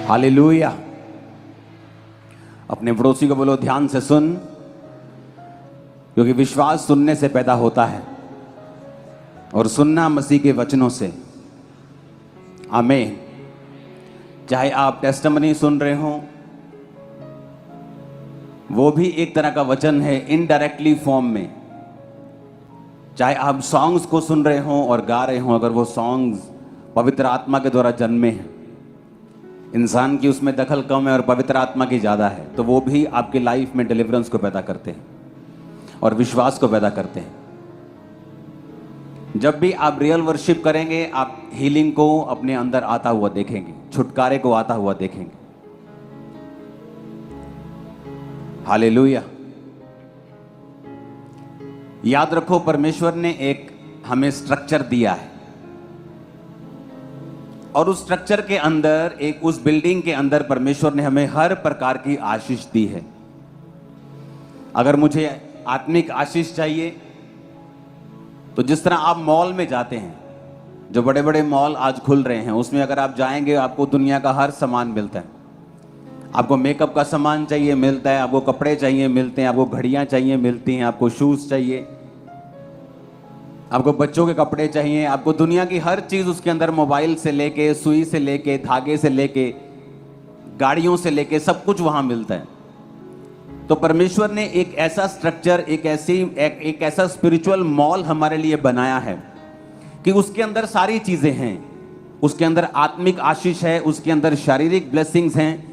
Hallelujah. अपने पड़ोसी को बोलो ध्यान से सुन, क्योंकि विश्वास सुनने से पैदा होता है और सुनना मसीह के वचनों से। आमीन। चाहे आप टेस्टिमनी सुन रहे हो, वो भी एक तरह का वचन है इनडायरेक्टली फॉर्म में। चाहे आप सॉन्ग्स को सुन रहे हो और गा रहे हो, अगर वो सॉन्ग्स पवित्र आत्मा के द्वारा जन्मे हैं, इंसान की उसमें दखल कम है और पवित्र आत्मा की ज़्यादा है, तो वो भी आपकी लाइफ में डिलीवरेंस को पैदा करते हैं और विश्वास को पैदा करते हैं। जब भी आप रियल वर्शिप करेंगे, आप हीलिंग को अपने अंदर आता हुआ देखेंगे, छुटकारे को आता हुआ देखेंगे। हालेलुया। याद रखो, परमेश्वर ने एक हमें स्ट्रक्चर दिया है और उस स्ट्रक्चर के अंदर, एक उस बिल्डिंग के अंदर परमेश्वर ने हमें हर प्रकार की आशीष दी है। अगर मुझे आत्मिक आशीष चाहिए तो जिस तरह आप मॉल में जाते हैं, जो बड़े बड़े मॉल आज खुल रहे हैं, उसमें अगर आप जाएंगे आपको दुनिया का हर सामान मिलता है। आपको मेकअप का सामान चाहिए मिलता है, आपको कपड़े चाहिए मिलते हैं, आपको घड़ियां चाहिए मिलती हैं, आपको शूज चाहिए, आपको बच्चों के कपड़े चाहिए, आपको दुनिया की हर चीज उसके अंदर, मोबाइल से लेके, सुई से लेके, धागे से लेके, गाड़ियों से लेके, सब कुछ वहां मिलता है। तो परमेश्वर ने एक ऐसा स्ट्रक्चर, एक ऐसा स्पिरिचुअल मॉल हमारे लिए बनाया है कि उसके अंदर सारी चीजें हैं। उसके अंदर आत्मिक आशीष है, उसके अंदर शारीरिक ब्लेसिंग्स हैं।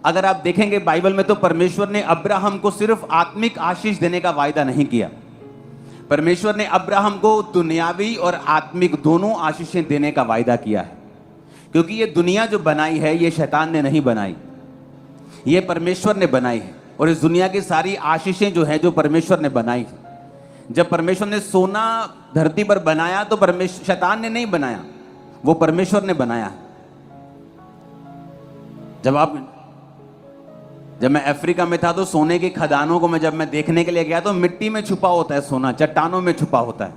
अगर आप देखेंगे बाइबल में, तो परमेश्वर ने अब्राहम को सिर्फ आत्मिक आशीष देने का वायदा नहीं किया। परमेश्वर ने अब्राहम को दुनियावी और आत्मिक दोनों आशीषें देने का वायदा किया है, क्योंकि ये दुनिया जो बनाई है, ये शैतान ने नहीं बनाई, ये परमेश्वर ने बनाई है। और इस दुनिया की सारी आशीषें जो है, जो परमेश्वर ने बनाई है। जब परमेश्वर ने सोना धरती पर बनाया, तो शैतान ने नहीं बनाया, वो परमेश्वर ने बनाया। जब मैं अफ्रीका में था, तो सोने की खदानों को जब मैं देखने के लिए गया, तो मिट्टी में छुपा होता है सोना, चट्टानों में छुपा होता है।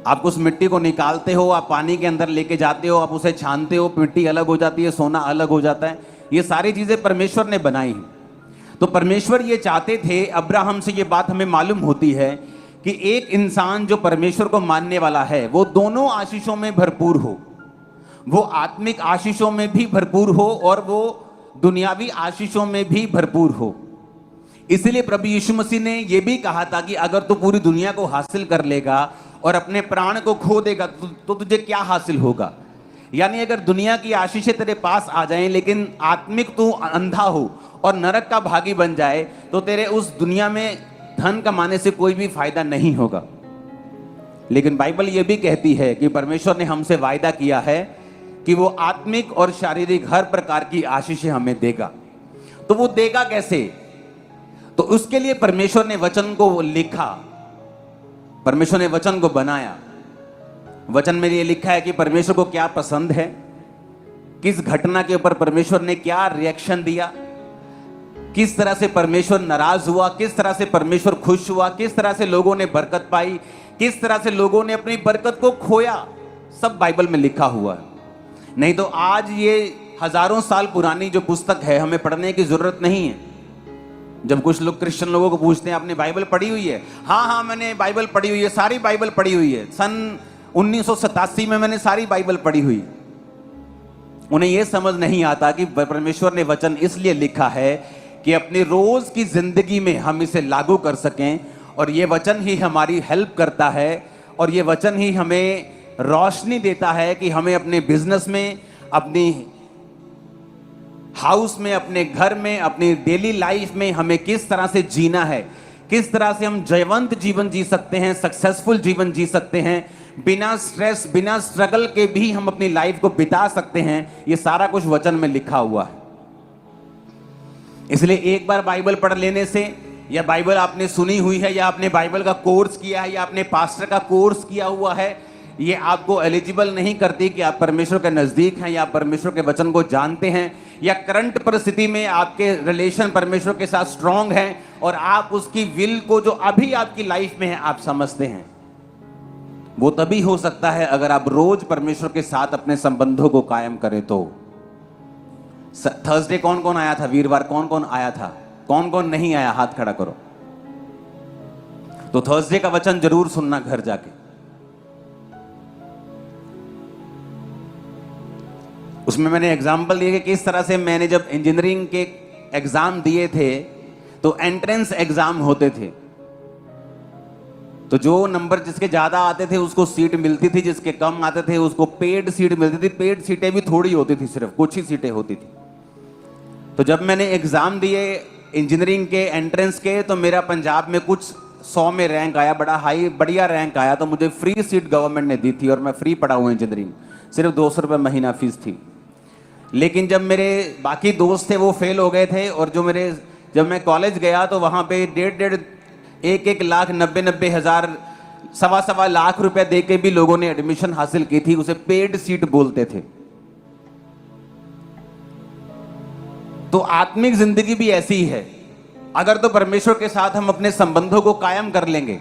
आप उस मिट्टी को निकालते हो, आप पानी के अंदर लेके जाते हो, आप उसे छानते हो, मिट्टी अलग हो जाती है, सोना अलग हो जाता है। ये सारी चीजें परमेश्वर ने बनाई हैं। तो परमेश्वर ये चाहते थे, अब्राहम से ये बात हमें मालूम होती है कि एक इंसान जो परमेश्वर को मानने वाला है, वो दोनों आशीषों में भरपूर हो। वो आत्मिक आशीषों में भी भरपूर हो और वो दुनियावी आशीषों में भी भरपूर हो। इसलिए प्रभु यीशु मसीह ने यह भी कहा था कि अगर तू पूरी दुनिया को हासिल कर लेगा और अपने प्राण को खो देगा, तो तुझे क्या हासिल होगा। यानी अगर दुनिया की आशीषें तेरे पास आ जाएं, लेकिन आत्मिक तू अंधा हो और नरक का भागी बन जाए, तो तेरे उस दुनिया में धन कमाने से कोई भी फायदा नहीं होगा। लेकिन बाइबल यह भी कहती है कि परमेश्वर ने हमसे वायदा किया है कि वो आत्मिक और शारीरिक हर प्रकार की आशीषें हमें देगा। तो वो देगा कैसे? तो उसके लिए परमेश्वर ने वचन को लिखा, परमेश्वर ने वचन को बनाया। वचन में ये लिखा है कि परमेश्वर को क्या पसंद है, किस घटना के ऊपर परमेश्वर ने क्या रिएक्शन दिया, किस तरह से परमेश्वर नाराज हुआ, किस तरह से परमेश्वर खुश हुआ, किस तरह से लोगों ने बरकत पाई, किस तरह से लोगों ने अपनी बरकत को खोया। सब बाइबल में लिखा हुआ है। नहीं तो आज ये हजारों साल पुरानी जो पुस्तक है, हमें पढ़ने की जरूरत नहीं है। जब कुछ लोग क्रिश्चियन लोगों को पूछते हैं, आपने बाइबल पढ़ी हुई है? हाँ, मैंने बाइबल पढ़ी हुई है, सारी बाइबल पढ़ी हुई है। सन 1987 में मैंने सारी बाइबल पढ़ी हुई। उन्हें यह समझ नहीं आता कि परमेश्वर ने वचन इसलिए लिखा है कि अपनी रोज की जिंदगी में हम इसे लागू कर सकें, और ये वचन ही हमारी हेल्प करता है, और ये वचन ही हमें रोशनी देता है कि हमें अपने बिजनेस में, अपनी हाउस में, अपने घर में, अपनी डेली लाइफ में हमें किस तरह से जीना है, किस तरह से हम जयवंत जीवन जी सकते हैं, सक्सेसफुल जीवन जी सकते हैं, बिना स्ट्रेस, बिना स्ट्रगल के भी हम अपनी लाइफ को बिता सकते हैं। ये सारा कुछ वचन में लिखा हुआ है। इसलिए एक बार बाइबल पढ़ लेने से, या बाइबल आपने सुनी हुई है, या आपने बाइबल का कोर्स किया है, या आपने पास्टर का कोर्स किया हुआ है, ये आपको एलिजिबल नहीं करती कि आप परमेश्वर के नजदीक हैं, या परमेश्वर के वचन को जानते हैं, या करंट परिस्थिति में आपके रिलेशन परमेश्वर के साथ स्ट्रांग हैं और आप उसकी विल को जो अभी आपकी लाइफ में है आप समझते हैं। वो तभी हो सकता है अगर आप रोज परमेश्वर के साथ अपने संबंधों को कायम करें। तो थर्सडे कौन कौन आया था? वीरवार कौन कौन आया था? कौन कौन नहीं आया? हाथ खड़ा करो। तो थर्सडे का वचन जरूर सुनना घर जाके। उसमें मैंने एग्जाम्पल दिए कि किस तरह से मैंने जब इंजीनियरिंग के एग्जाम दिए थे तो एंट्रेंस एग्जाम होते थे, तो जो नंबर जिसके ज्यादा आते थे उसको सीट मिलती थी, जिसके कम आते थे उसको पेड सीट मिलती थी। पेड सीटें भी थोड़ी होती थी, सिर्फ कुछ ही सीटें होती थी। तो जब मैंने एग्जाम दिए इंजीनियरिंग के एंट्रेंस के, तो मेरा पंजाब में कुछ 100 में रैंक आया, बड़ा हाई बढ़िया रैंक आया। तो मुझे फ्री सीट गवर्नमेंट ने दी थी और मैं फ्री पढ़ा हुआ इंजीनियरिंग, सिर्फ 200 रुपये महीना फीस थी। लेकिन जब मेरे बाकी दोस्त थे वो फेल हो गए थे, और जब मैं कॉलेज गया तो वहाँ पे 1.5 लाख 90 हज़ार 1.25 लाख रुपए दे के भी लोगों ने एडमिशन हासिल की थी। उसे पेड सीट बोलते थे। तो आत्मिक जिंदगी भी ऐसी ही है। अगर तो परमेश्वर के साथ हम अपने संबंधों को कायम कर लेंगे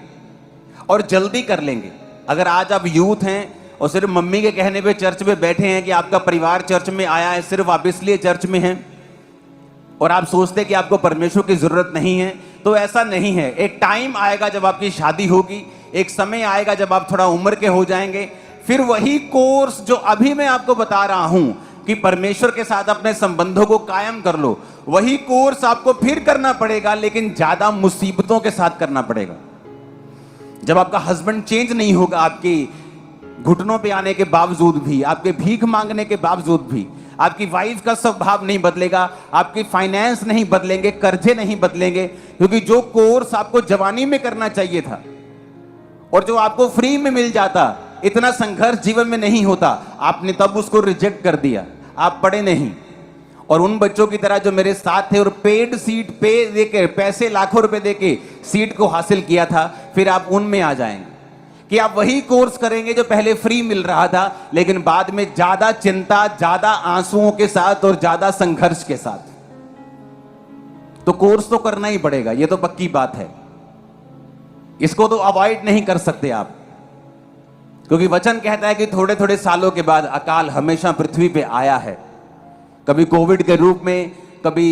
और जल्दी कर लेंगे। अगर आज आप यूथ हैं और सिर्फ मम्मी के कहने पे चर्च में बैठे हैं कि आपका परिवार चर्च में आया है, सिर्फ आप इसलिए चर्च में हैं, और आप सोचते हैं कि आपको परमेश्वर की जरूरत नहीं है, तो ऐसा नहीं है। एक टाइम आएगा जब आपकी शादी होगी, एक समय आएगा जब आप थोड़ा उम्र के हो जाएंगे, फिर वही कोर्स जो अभी मैं आपको बता रहा हूं कि परमेश्वर के साथ अपने संबंधों को कायम कर लो, वही कोर्स आपको फिर करना पड़ेगा, लेकिन ज्यादा मुसीबतों के साथ करना पड़ेगा। जब आपका हस्बैंड चेंज नहीं होगा, आपकी घुटनों पे आने के बावजूद भी, आपके भीख मांगने के बावजूद भी, आपकी वाइफ का स्वभाव नहीं बदलेगा, आपकी फाइनेंस नहीं बदलेंगे, कर्जे नहीं बदलेंगे, क्योंकि जो कोर्स आपको जवानी में करना चाहिए था और जो आपको फ्री में मिल जाता, इतना संघर्ष जीवन में नहीं होता, आपने तब उसको रिजेक्ट कर दिया। आप पढ़े नहीं। और उन बच्चों की तरह जो मेरे साथ थे और पेड सीट पे देके, पैसे लाखों रुपए देके सीट को हासिल किया था, फिर आप उनमें आ जाएंगे कि आप वही कोर्स करेंगे जो पहले फ्री मिल रहा था, लेकिन बाद में ज्यादा चिंता, ज्यादा आंसुओं के साथ और ज्यादा संघर्ष के साथ। तो कोर्स तो करना ही पड़ेगा, ये तो पक्की बात है। इसको तो अवॉइड नहीं कर सकते आप, क्योंकि वचन कहता है कि थोड़े थोड़े सालों के बाद अकाल हमेशा पृथ्वी पे आया है। कभी कोविड के रूप में, कभी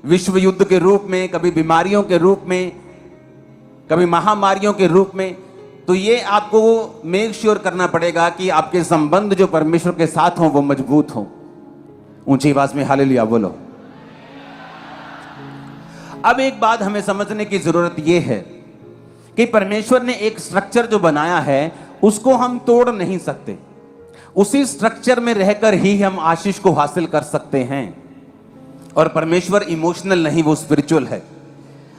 विश्व युद्ध के रूप में, कभी बीमारियों के रूप में, कभी महामारियों के रूप में। तो ये आपको मेक श्योर करना पड़ेगा कि आपके संबंध जो परमेश्वर के साथ हों वो मजबूत हों। ऊंची आवाज में हालेलुया बोलो। अब एक बात हमें समझने की जरूरत यह है कि परमेश्वर ने एक स्ट्रक्चर जो बनाया है उसको हम तोड़ नहीं सकते। उसी स्ट्रक्चर में रहकर ही हम आशीष को हासिल कर सकते हैं। और परमेश्वर इमोशनल नहीं, वो स्पिरिचुअल है।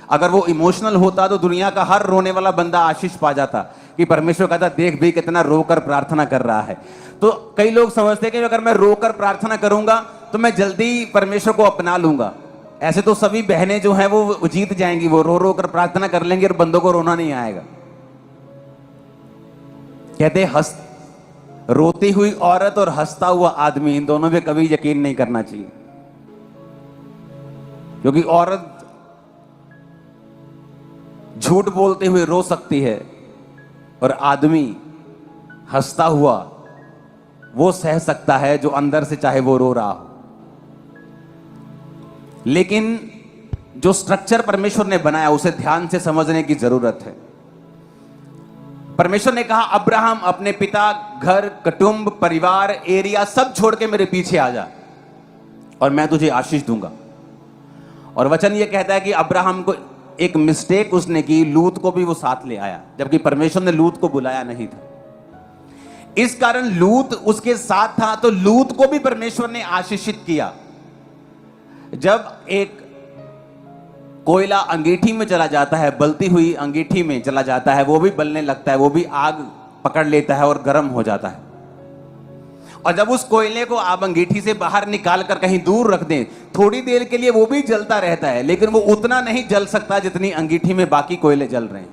अगर वो इमोशनल होता तो दुनिया का हर रोने वाला बंदा आशीष पा जाता, कि परमेश्वर कहता देख भी कितना रोकर प्रार्थना कर रहा है। तो कई लोग समझते हैं कि अगर मैं रोकर प्रार्थना करूंगा तो मैं जल्दी परमेश्वर को अपना लूंगा। ऐसे तो सभी बहनें जो हैं वो जीत जाएंगी, वो रो रो कर प्रार्थना कर लेंगे और बंदों को रोना नहीं आएगा। कहते रोती हुई औरत और हंसता हुआ आदमी, इन दोनों पे कभी यकीन नहीं करना चाहिए, क्योंकि औरत झूठ बोलते हुए रो सकती है और आदमी हंसता हुआ वो सह सकता है जो अंदर से चाहे वो रो रहा हो। लेकिन जो स्ट्रक्चर परमेश्वर ने बनाया उसे ध्यान से समझने की जरूरत है। परमेश्वर ने कहा अब्राहम अपने पिता, घर, कुटुंब, परिवार, एरिया सब छोड़ के मेरे पीछे आ जा और मैं तुझे आशीष दूंगा। और वचन ये कहता है कि अब्राहम को एक मिस्टेक उसने की, लूत को भी वो साथ ले आया, जबकि परमेश्वर ने लूत को बुलाया नहीं था। इस कारण लूत उसके साथ था, तो लूत को भी परमेश्वर ने आशीषित किया। जब एक कोयला अंगीठी में चला जाता है, बलती हुई अंगीठी में चला जाता है, वो भी बलने लगता है, वो भी आग पकड़ लेता है और गर्म हो जाता है। और जब उस कोयले को आप अंगीठी से बाहर निकाल कर कहीं दूर रख दें, थोड़ी देर के लिए वो भी जलता रहता है, लेकिन वो उतना नहीं जल सकता जितनी अंगीठी में बाकी कोयले जल रहे हैं।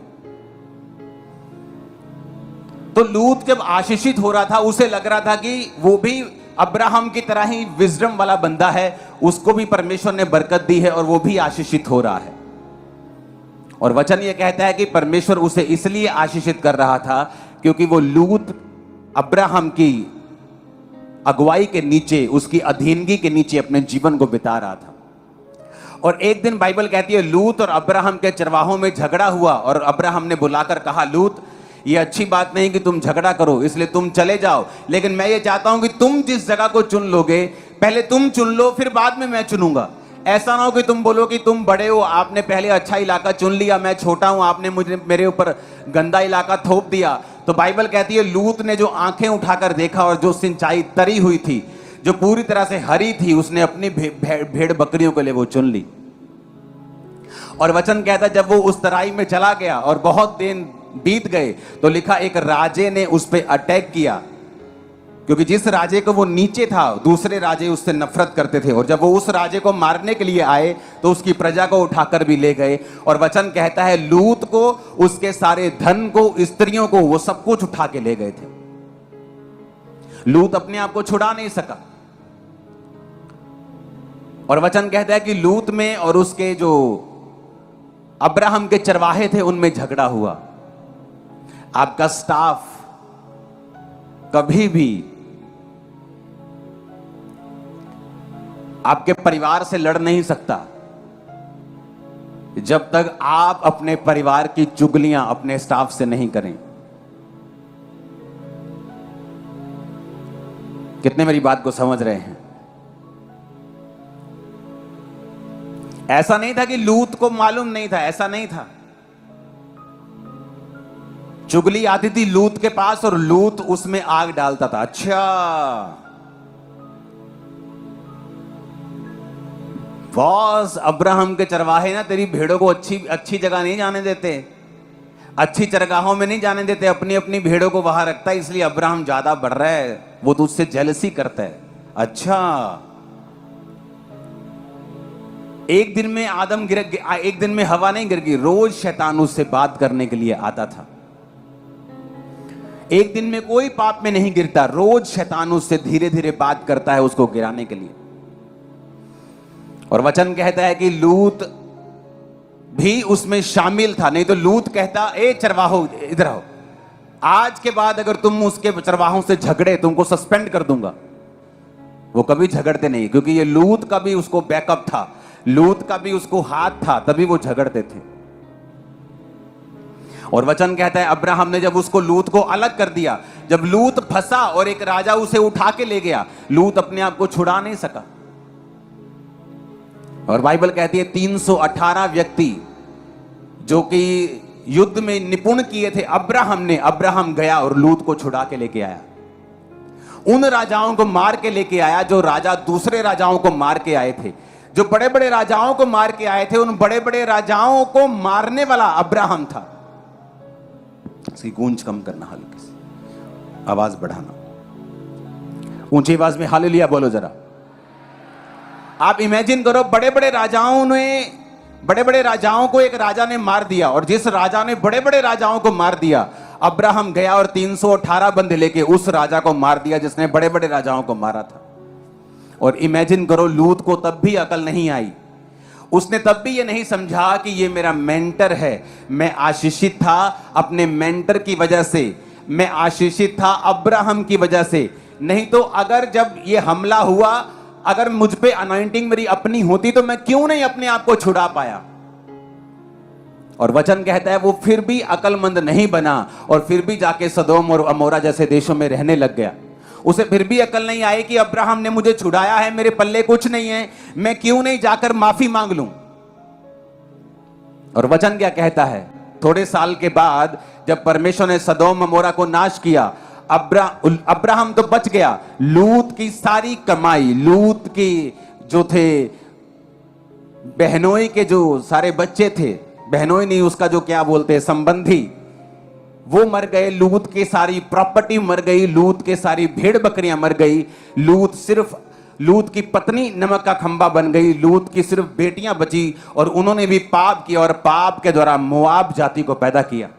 तो लूत जब आशीषित हो रहा था, उसे लग रहा था कि वो भी अब्राहम की तरह ही विजडम वाला बंदा है, उसको भी परमेश्वर ने बरकत दी है और वो भी आशीषित हो रहा है। और वचन ये कहता है कि परमेश्वर उसे इसलिए आशीषित कर रहा था क्योंकि वो लूत अब्राहम की अगुवाई के नीचे, उसकी अधीनगी के नीचे अपने जीवन को बिता रहा था। और एक दिन बाइबल कहती है लूत और अब्राहम के चरवाहों में झगड़ा हुआ और अब्राहम ने बुलाकर कहा, लूत ये अच्छी बात नहीं कि तुम झगड़ा करो, इसलिए तुम चले जाओ, लेकिन मैं ये चाहता हूं कि तुम जिस जगह को चुन लोगे पहले तुम चुन लो, फिर बाद में मैं चुनूंगा। ऐसा ना हो कि तुम बोलो कि तुम बड़े हो, आपने पहले अच्छा इलाका चुन लिया, मैं छोटा हूं, आपने मेरे ऊपर गंदा इलाका थोप दिया। तो बाइबल कहती है लूत ने जो आंखें उठाकर देखा और जो सिंचाई तरी हुई थी, जो पूरी तरह से हरी थी, उसने अपनी भेड़ बकरियों के लिए वो चुन ली। और वचन कहता है जब वो उस तराई में चला गया और बहुत दिन बीत गए तो लिखा एक राजे ने उस पर अटैक किया, क्योंकि जिस राजे को वो नीचे था दूसरे राजे उससे नफरत करते थे, और जब वो उस राजे को मारने के लिए आए तो उसकी प्रजा को उठाकर भी ले गए। और वचन कहता है लूत को, उसके सारे धन को, स्त्रियों को, वो सब कुछ उठा के ले गए थे। लूत अपने आप को छुड़ा नहीं सका। और वचन कहता है कि लूत में और उसके जो अब्राहम के चरवाहे थे उनमें झगड़ा हुआ। आपका स्टाफ कभी भी आपके परिवार से लड़ नहीं सकता जब तक आप अपने परिवार की चुगलियां अपने स्टाफ से नहीं करें। कितने मेरी बात को समझ रहे हैं? ऐसा नहीं था कि लूत को मालूम नहीं था, ऐसा नहीं था। चुगली आती थी लूत के पास और लूत उसमें आग डालता था। अच्छा बॉस, अब्राहम के चरवाहे ना तेरी भेड़ों को अच्छी जगह नहीं जाने देते, अच्छी चरगाहों में नहीं जाने देते, अपनी अपनी भेड़ों को वहां रखता है, इसलिए अब्राहम ज्यादा बढ़ रहा है, वो तो उससे जेलसी करता है। अच्छा, एक दिन में आदम गिर, एक दिन में हवा नहीं गिर गई, रोज शैतान उससे बात करने के लिए आता था। एक दिन में कोई पाप में नहीं गिरता, रोज शैतान उससे धीरे धीरे बात करता है उसको गिराने के लिए। और वचन कहता है कि लूत भी उसमें शामिल था, नहीं तो लूत कहता ए चरवाहो इधर आओ, आज के बाद अगर तुम उसके चरवाहों से झगड़े तुमको सस्पेंड कर दूंगा। वो कभी झगड़ते नहीं, क्योंकि ये लूत का भी उसको बैकअप था, लूत का भी उसको हाथ था, तभी वो झगड़ते थे। और वचन कहता है अब्राहम ने जब उसको लूत को अलग कर दिया, जब लूत फंसा और एक राजा उसे उठा के ले गया, लूत अपने आप को छुड़ा नहीं सका। और बाइबल कहती है 318 व्यक्ति जो कि युद्ध में निपुण किए थे अब्राहम गया और लूत को छुड़ा के लेके आया। उन राजाओं को मार के लेके आया जो राजा दूसरे राजाओं को मार के आए थे, जो बड़े बड़े राजाओं को मार के आए थे। उन बड़े बड़े राजाओं को मारने वाला अब्राहम था। इसकी गूंज कम करना, हल्की सी आवाज बढ़ाना, ऊंची आवाज में हालेलुया बोलो जरा। आप इमेजिन करो, बड़े बड़े राजाओं को एक राजा ने मार दिया, और जिस राजा ने बड़े बड़े राजाओं को मार दिया, अब्राहम गया और 318 बंदे लेके उस राजा को मार दिया जिसने बड़े बड़े राजाओं को मारा था। और इमेजिन करो, लूत को तब भी अकल नहीं आई, उसने तब भी ये नहीं समझा कि ये मेरा मेंटर है। मैं आशीषित था अपने मेंटर की वजह से, मैं आशीषित था अब्राहम की वजह से। नहीं तो अगर जब ये हमला हुआ, अगर मुझ पे अनॉइंटिंग मेरी अपनी होती तो मैं क्यों नहीं अपने आप को छुड़ा पाया। और वचन कहता है वो फिर भी अकलमंद नहीं बना और फिर भी जाके सदोम और अमोरा जैसे देशों में रहने लग गया। उसे फिर भी अकल नहीं आई कि अब्राहम ने मुझे छुड़ाया है, मेरे पल्ले कुछ नहीं है, मैं क्यों नहीं जाकर माफी मांग लूं। और वचन क्या कहता है, थोड़े साल के बाद जब परमेश्वर ने सदोम अमोरा को नाश किया, अब्राहम तो बच गया, लूत की सारी कमाई, लूत की जो थे बहनोई के जो सारे बच्चे थे, बहनोई नहीं उसका जो क्या बोलते हैं संबंधी, वो मर गए, लूत की सारी प्रॉपर्टी मर गई, लूत के सारी भेड़ बकरियां मर गई, लूत की पत्नी नमक का खंबा बन गई, लूत की सिर्फ बेटियां बची, और उन्होंने भी पाप किया और पाप के द्वारा मोआब जाति को पैदा किया।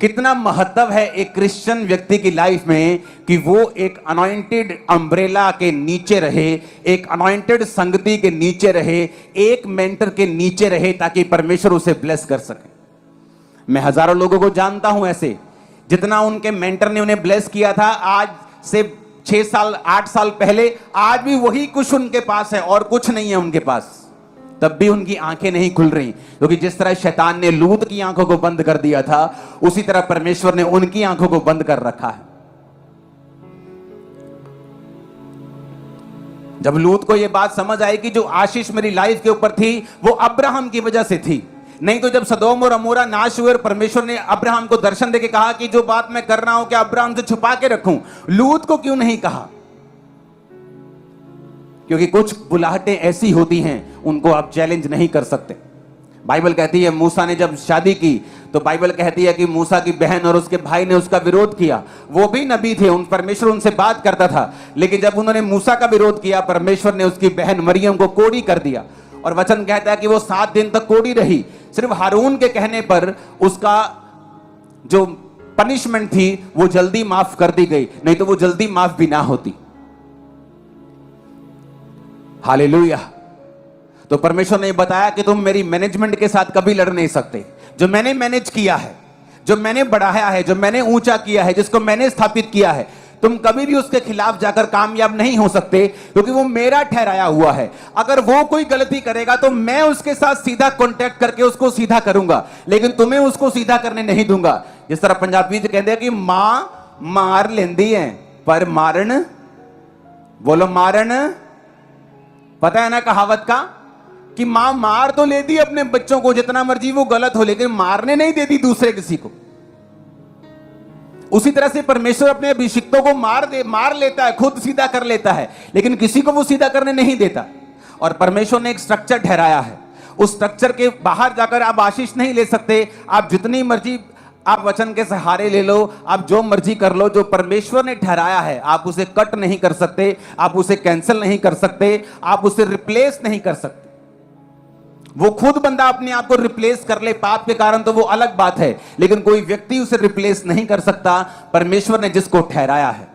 कितना महत्व है एक क्रिश्चियन व्यक्ति की लाइफ में कि वो एक अनॉइंटेड अम्ब्रेला के नीचे रहे, एक अनॉइंटेड संगति के नीचे रहे, एक मेंटर के नीचे रहे, ताकि परमेश्वर उसे ब्लेस कर सके। मैं हजारों लोगों को जानता हूं ऐसे जितना उनके मेंटर ने उन्हें ब्लेस किया था आज से 6 साल 8 साल पहले, आज भी वही कुछ उनके पास है और कुछ नहीं है उनके पास। तब भी उनकी आंखें नहीं खुल रही, क्योंकि जिस तरह शैतान ने लूत की आंखों को बंद कर दिया था, उसी तरह परमेश्वर ने उनकी आंखों को बंद कर रखा है। जब लूत को यह बात समझ आई कि जो आशीष मेरी लाइफ के ऊपर थी वो अब्राहम की वजह से थी, नहीं तो जब सदोम और अमोरा नाश हुए और परमेश्वर ने अब्राहम को दर्शन देके कहा कि जो बात मैं कर रहा हूं क्या अब्राहम से छुपा के रखूं, लूत को क्यों नहीं कहा? क्योंकि कुछ बुलाहटें ऐसी होती हैं उनको आप चैलेंज नहीं कर सकते। बाइबल कहती है मूसा ने जब शादी की तो बाइबल कहती है कि मूसा की बहन और उसके भाई ने उसका विरोध किया। वो भी नबी थे, परमेश्वर उनसे बात करता था, लेकिन जब उन्होंने मूसा का विरोध किया, परमेश्वर ने उसकी बहन मरियम को कोड़ी कर दिया। और वचन कहता है कि वो 7 दिन तक कोड़ी रही। सिर्फ हारून के कहने पर उसका जो पनिशमेंट थी वो जल्दी माफ कर दी गई, नहीं तो वो जल्दी माफ भी ना होती। हालेलुया। तो परमेश्वर ने बताया कि तुम मेरी मैनेजमेंट के साथ कभी लड़ नहीं सकते। जो मैंने मैनेज किया है, जो मैंने बढ़ाया है, जो मैंने ऊंचा किया है, जिसको मैंने स्थापित किया है, तुम कभी भी उसके खिलाफ जाकर कामयाब नहीं हो सकते, क्योंकि वो मेरा ठहराया हुआ है। अगर वो कोई गलती करेगा तो मैं उसके साथ सीधा कांटेक्ट करके उसको सीधा करूंगा, लेकिन तुम्हें उसको सीधा करने नहीं दूंगा। जिस तरह पंजाबी में कहते हैं कि मां मार लेंदी है पर मारन, बोलो मारन, पता है ना कहावत का कि मां मार तो लेती अपने बच्चों को जितना मर्जी वो गलत हो, लेकिन मारने नहीं देती दूसरे किसी को। उसी तरह से परमेश्वर अपने अभिषिक्तों को मार लेता है, खुद सीधा कर लेता है, लेकिन किसी को वो सीधा करने नहीं देता। और परमेश्वर ने एक स्ट्रक्चर ठहराया है, उस स्ट्रक्चर के बाहर जाकर आप आशीष नहीं ले सकते। आप जितनी मर्जी आप वचन के सहारे ले लो, आप जो मर्जी कर लो, जो परमेश्वर ने ठहराया है आप उसे कट नहीं कर सकते, आप उसे कैंसिल नहीं कर सकते, आप उसे रिप्लेस नहीं कर सकते। वो खुद बंदा अपने आप को रिप्लेस कर ले पाप के कारण तो वो अलग बात है, लेकिन कोई व्यक्ति उसे रिप्लेस नहीं कर सकता, परमेश्वर ने जिसको ठहराया है।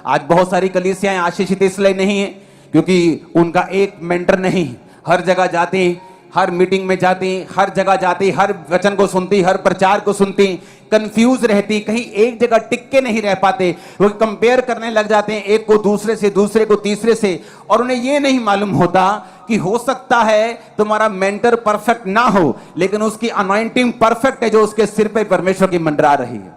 आज बहुत सारी कलीसियाएं आशीषित इसलिए नहीं है क्योंकि उनका एक मेंटर नहीं, हर जगह जाती, हर मीटिंग में जाती, हर जगह जाती, हर वचन को सुनती, हर प्रचार को सुनती, कंफ्यूज रहती, कहीं एक जगह टिक के नहीं रह पाते। वो कंपेयर करने लग जाते हैं एक को दूसरे से, दूसरे को तीसरे से, और उन्हें ये नहीं मालूम होता कि हो सकता है तुम्हारा मेंटर परफेक्ट ना हो, लेकिन उसकी अनॉइंटिंग परफेक्ट है जो उसके सिर पे परमेश्वर की मंडरा रही है।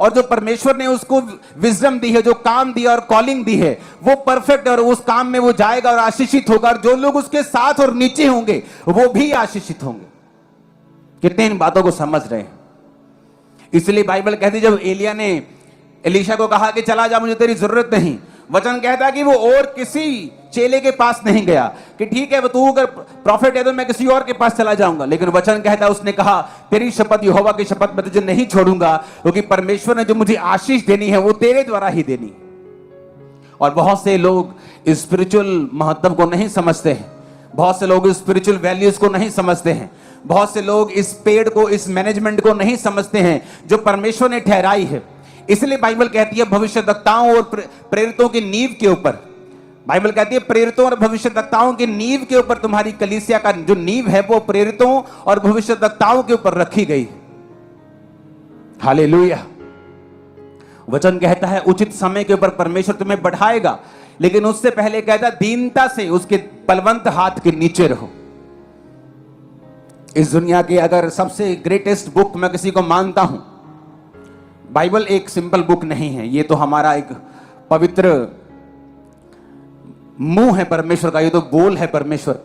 और जो परमेश्वर ने उसको विजडम दी है, जो काम दिया और कॉलिंग दी है, वो परफेक्ट है और उस काम में वो जाएगा और आशीषित होगा, और जो लोग उसके साथ और नीचे होंगे वो भी आशीषित होंगे। कितने इन बातों को समझ रहे हैं? इसलिए बाइबल कहती जब एलिया ने एलीशा को कहा कि चला जा, मुझे तेरी जरूरत नहीं, वचन कहता है कि वो और किसी चेले के पास नहीं गया कि ठीक है तू अगर प्रॉफिट है तो मैं किसी और के पास चला जाऊंगा, लेकिन वचन कहता है उसने कहा तेरी शपथ यहोवा की शपथ मैं तुझे नहीं छोड़ूंगा, क्योंकि परमेश्वर ने जो मुझे आशीष देनी है वो तेरे द्वारा ही देनी। और बहुत से लोग स्पिरिचुअल महत्व को नहीं समझते हैं, बहुत से लोग स्पिरिचुअल वैल्यूज को नहीं समझते हैं, बहुत से लोग इस पेड़ को, इस मैनेजमेंट को नहीं समझते हैं जो परमेश्वर ने ठहराई है। इसलिए बाइबल कहती है भविष्यद्वक्ताओं और प्रेरितों की नींव के ऊपर, बाइबल कहती है प्रेरितों और भविष्यद्वक्ताओं की नींव के ऊपर तुम्हारी कलीसिया का जो नींव है वो प्रेरितों और भविष्यद्वक्ताओं के ऊपर रखी गई है। हालेलुया। वचन कहता है उचित समय के ऊपर परमेश्वर तुम्हें बढ़ाएगा, लेकिन उससे पहले कहता दीनता से उसके बलवंत हाथ के नीचे रहो। इस दुनिया की अगर सबसे ग्रेटेस्ट बुक मैं किसी को मानता हूं, बाइबल एक सिंपल बुक नहीं है, ये तो हमारा एक पवित्र मुंह है परमेश्वर का, ये तो बोल है परमेश्वर।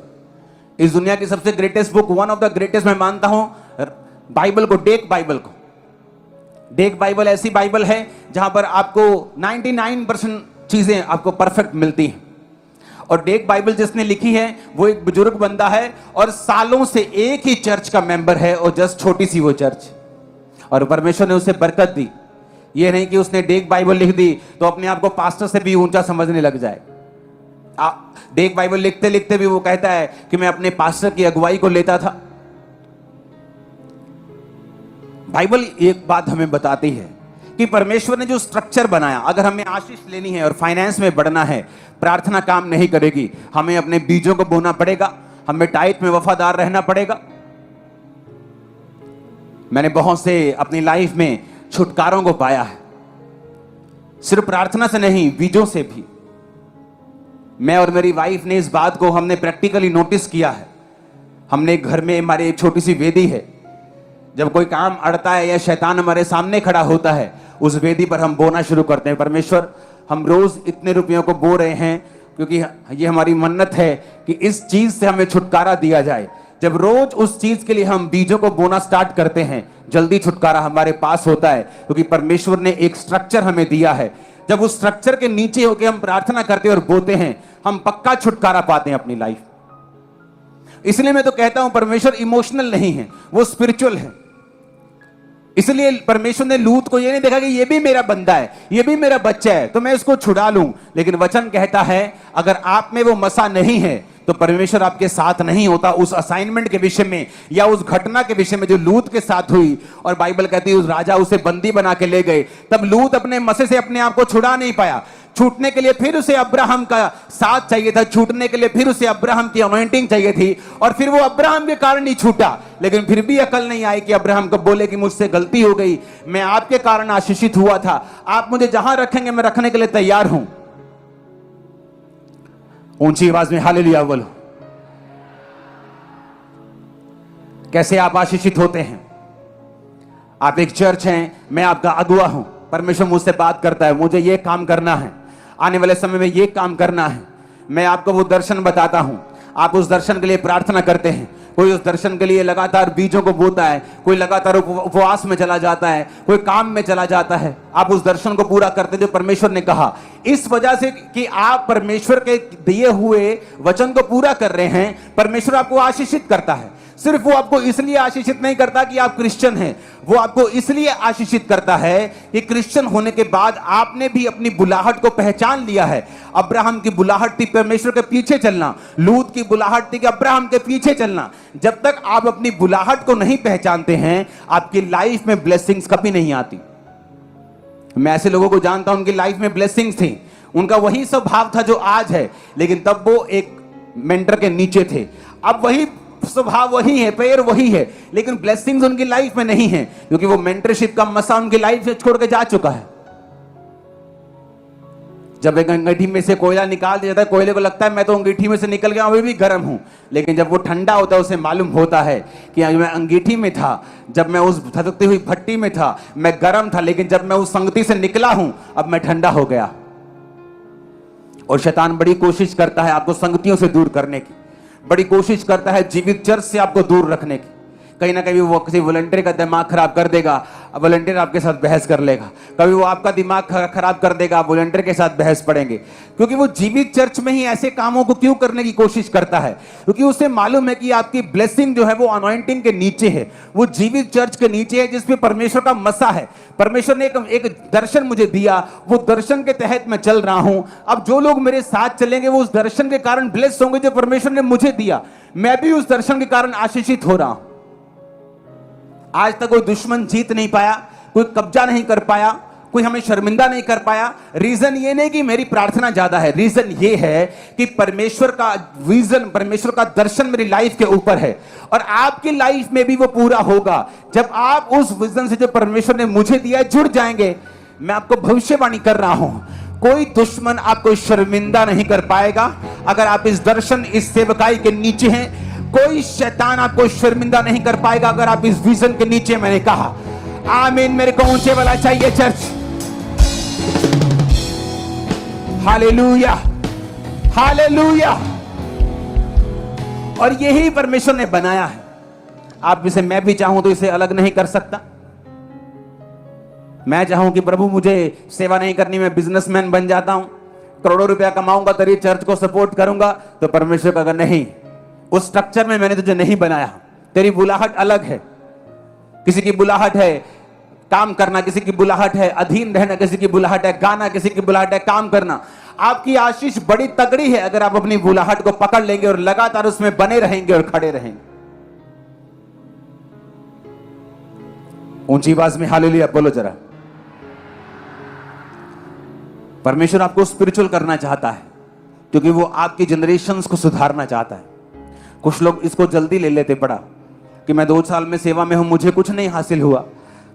इस दुनिया की सबसे greatest book, one of the greatest मैं मानता हूं बाइबल को, डेक बाइबल को। डेक बाइबल ऐसी बाइबल है जहां पर आपको 99% चीजें आपको परफेक्ट मिलती हैं। और डेक बाइबल जिसने लिखी है वो एक बुजुर्ग बंदा है और सालों से एक ही चर्च का मेंबर है, और जस्ट छोटी सी वो चर्च, और परमेश्वर ने उसे बरकत दी। ये नहीं कि उसने डेक बाइबल लिख दी तो अपने आप को पास्टर से भी ऊंचा समझने लग जाए। डेक बाइबल लिखते लिखते भी वो कहता है कि मैं अपने पास्टर की अगुवाई को लेता था। बाइबल एक बात हमें बताती है कि परमेश्वर ने जो स्ट्रक्चर बनाया, अगर हमें आशीष लेनी है और फाइनेंस में बढ़ना है, प्रार्थना काम नहीं करेगी। हमें अपने बीजों को बोना पड़ेगा, हमें टाइट में वफादार रहना पड़ेगा। मैंने बहुत से अपनी लाइफ में छुटकारों को पाया है, सिर्फ प्रार्थना से नहीं, बीजों से भी। मैं और मेरी वाइफ ने इस बात को हमने प्रैक्टिकली नोटिस किया है। हमने घर में हमारी एक छोटी सी वेदी है, जब कोई काम अड़ता है या शैतान हमारे सामने खड़ा होता है, उस वेदी पर हम बोना शुरू करते हैं, परमेश्वर हम रोज इतने रुपयों को बो रहे हैं, क्योंकि ये हमारी मन्नत है कि इस चीज से हमें छुटकारा दिया जाए। जब रोज उस चीज के लिए हम बीजों को बोना स्टार्ट करते हैं, जल्दी छुटकारा हमारे पास होता है, क्योंकि परमेश्वर ने एक स्ट्रक्चर हमें दिया है। जब उस स्ट्रक्चर के नीचे होकर हम प्रार्थना करते और बोते हैं, हम पक्का छुटकारा पाते हैं अपनी लाइफ। इसलिए मैं तो कहता हूं परमेश्वर इमोशनल नहीं है, वो स्पिरिचुअल है। इसलिए परमेश्वर ने लूत को ये नहीं देखा कि ये भी मेरा बंदा है, ये भी मेरा बच्चा है, तो मैं इसको छुड़ा लूं। लेकिन वचन कहता है अगर आप में वो मसा नहीं है तो परमेश्वर आपके साथ नहीं होता उस असाइनमेंट के विषय में या उस घटना के विषय में जो लूत के साथ हुई। और बाइबल कहती है उस राजा उसे बंदी बना के ले गए, तब लूत अपने मसे से अपने आप को छुड़ा नहीं पाया। छूटने के लिए फिर उसे अब्राहम का साथ चाहिए था, छूटने के लिए फिर उसे अब्राहम की अनॉइंटिंग चाहिए थी, और फिर वो अब्राहम के कारण ही छूटा। लेकिन फिर भी अकल नहीं आई कि अब्राहम को बोले कि मुझसे गलती हो गई, मैं आपके कारण आशीषित हुआ था, आप मुझे जहां रखेंगे मैं रखने के लिए तैयार हूं। ऊंची आवाज में हालेलुया बोलो। कैसे आप आशीषित होते हैं? आप एक चर्च हैं, मैं आपका अगुआ हूं, परमेश्वर मुझसे बात करता है, मुझे ये काम करना है, आने वाले समय में ये काम करना है, मैं आपको वो दर्शन बताता हूं, आप उस दर्शन के लिए प्रार्थना करते हैं। कोई उस दर्शन के लिए लगातार बीजों को बोता है, कोई लगातार उपवास में चला जाता है, कोई काम में चला जाता है, आप उस दर्शन को पूरा करते जो परमेश्वर ने कहा। इस वजह से कि आप परमेश्वर के दिए हुए वचन को पूरा कर रहे हैं, परमेश्वर आपको आशीषित करता है। सिर्फ वो आपको इसलिए आशीषित नहीं करता कि आप क्रिश्चियन हैं, वो आपको इसलिए आशीषित करता है कि क्रिश्चियन होने के बाद आपने भी अपनी बुलाहट को पहचान लिया है। अब्राहम की बुलाहट थी परमेश्वर के पीछे चलना, लूत की बुलाहट थी कि अब्राहम के पीछे चलना। जब तक आप अपनी बुलाहट को नहीं पहचानते हैं, आपकी लाइफ में ब्लेसिंग्स कभी नहीं आती। मैं ऐसे लोगों को जानता हूं, उनकी लाइफ में ब्लेसिंग्स थी, उनका वही स्वभाव था जो आज है, लेकिन तब वो एक मेंटर के नीचे थे। अब वही स्वभाव वही है, पैर वही है, लेकिन ब्लेसिंग्स उनकी लाइफ में नहीं है, क्योंकि वो मेंटरशिप का मसा उनकी लाइफ से छोड़ के जा चुका है। जब एक अंगीठी में से कोयला निकाल दिया जाता है, कोयले को लगता है मैं तो अंगीठी में से निकल गया, अभी भी गर्म हूं, लेकिन जब वो ठंडा होता है उसे मालूम होता है कि मैं अंगीठी में था, जब मैं उस धधकती हुई भट्टी में था मैं गर्म था, लेकिन जब मैं उस संगति से निकला हूं अब मैं ठंडा हो गया। और शैतान बड़ी कोशिश करता है आपको संगतियों से दूर करने की, बड़ी कोशिश करता है जीवित चर्च से आपको दूर रखने की। कहीं ना कहीं वो किसी वॉलंटियर का दिमाग खराब कर देगा, वॉलंटियर आपके साथ बहस कर लेगा, कभी वो आपका दिमाग खराब कर देगा, वॉलंटियर के साथ बहस पड़ेंगे। क्योंकि वो जीवित चर्च में ही ऐसे कामों को क्यों करने की कोशिश करता है? क्योंकि उसे मालूम है कि आपकी ब्लेसिंग जो है वो अनॉइंटिंग के नीचे है, वो जीवित चर्च के नीचे है, जिसमें परमेश्वर का मसा है। परमेश्वर ने एक दर्शन मुझे दिया, वो दर्शन के तहत मैं चल रहा हूं। अब जो लोग मेरे साथ चलेंगे वो उस दर्शन के कारण ब्लेस होंगे जो परमेश्वर ने मुझे दिया। मैं भी उस दर्शन के कारण आशीषित हो रहा हूं। आज तक कोई दुश्मन जीत नहीं पाया, कोई कब्जा नहीं कर पाया, कोई हमें शर्मिंदा नहीं कर पाया। रीजन ये नहीं कि मेरी प्रार्थना ज्यादा है, रीजन ये है कि परमेश्वर का विजन, परमेश्वर का दर्शन मेरी लाइफ के ऊपर है, और आपकी लाइफ में भी वो पूरा होगा जब आप उस विजन से जो परमेश्वर ने मुझे दिया है जुड़ जाएंगे। मैं आपको भविष्यवाणी कर रहा हूं, कोई दुश्मन आपको शर्मिंदा नहीं कर पाएगा अगर आप इस दर्शन, इस सेवकाई के नीचे हैं। कोई शैतान आपको शर्मिंदा नहीं कर पाएगा अगर आप इस विजन के नीचे। मैंने कहा आमीन। मेरे को ऊंचे वाला चाहिए चर्च। Hallelujah, hallelujah. और यही परमेश्वर ने बनाया है। आप इसे, मैं भी चाहूं तो इसे अलग नहीं कर सकता। मैं चाहूं कि प्रभु मुझे सेवा नहीं करनी, मैं बिजनेसमैन बन जाता हूं, करोड़ों रुपया कमाऊंगा तभी चर्च को सपोर्ट करूंगा, तो परमेश्वर का अगर नहीं, उस स्ट्रक्चर में मैंने तुझे नहीं बनाया। तेरी बुलाहट अलग है। किसी की बुलाहट है काम करना, किसी की बुलाहट है अधीन रहना, किसी की बुलाहट है गाना, किसी की बुलाहट है काम करना। आपकी आशीष बड़ी तगड़ी है अगर आप अपनी बुलाहट को पकड़ लेंगे और लगातार उसमें बने रहेंगे और खड़े रहेंगे। ऊंची आवाज में हालेलुया बोलो जरा। परमेश्वर आपको स्पिरिचुअल करना चाहता है, क्योंकि वो आपकी जनरेशंस को सुधारना चाहता है। कुछ लोग इसको जल्दी ले लेते पड़ा कि मैं 2 साल में सेवा में हूं, मुझे कुछ नहीं हासिल हुआ,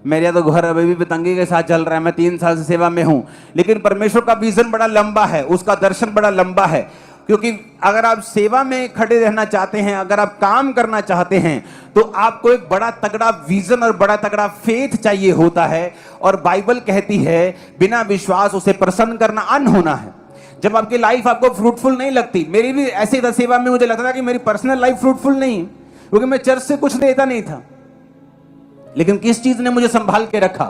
मेरा तो घर अभी भी तंगी के साथ चल रहा है, मैं 3 साल से सेवा में हूं, लेकिन परमेश्वर का विजन बड़ा लंबा है, उसका दर्शन बड़ा लंबा है। क्योंकि अगर आप सेवा में खड़े रहना चाहते हैं, अगर आप काम करना चाहते हैं, तो आपको एक बड़ा तगड़ा विजन और बड़ा तगड़ा फेथ चाहिए होता है। और बाइबल कहती है बिना विश्वास उसे प्रसन्न करना अनहोना है। जब आपकी लाइफ आपको फ्रूटफुल नहीं लगती, मेरी भी ऐसी था सेवा में, मुझे लगता था कि मेरी पर्सनल लाइफ फ्रूटफुल नहीं, क्योंकि मैं चर्च से कुछ देता नहीं था। लेकिन किस चीज ने मुझे संभाल के रखा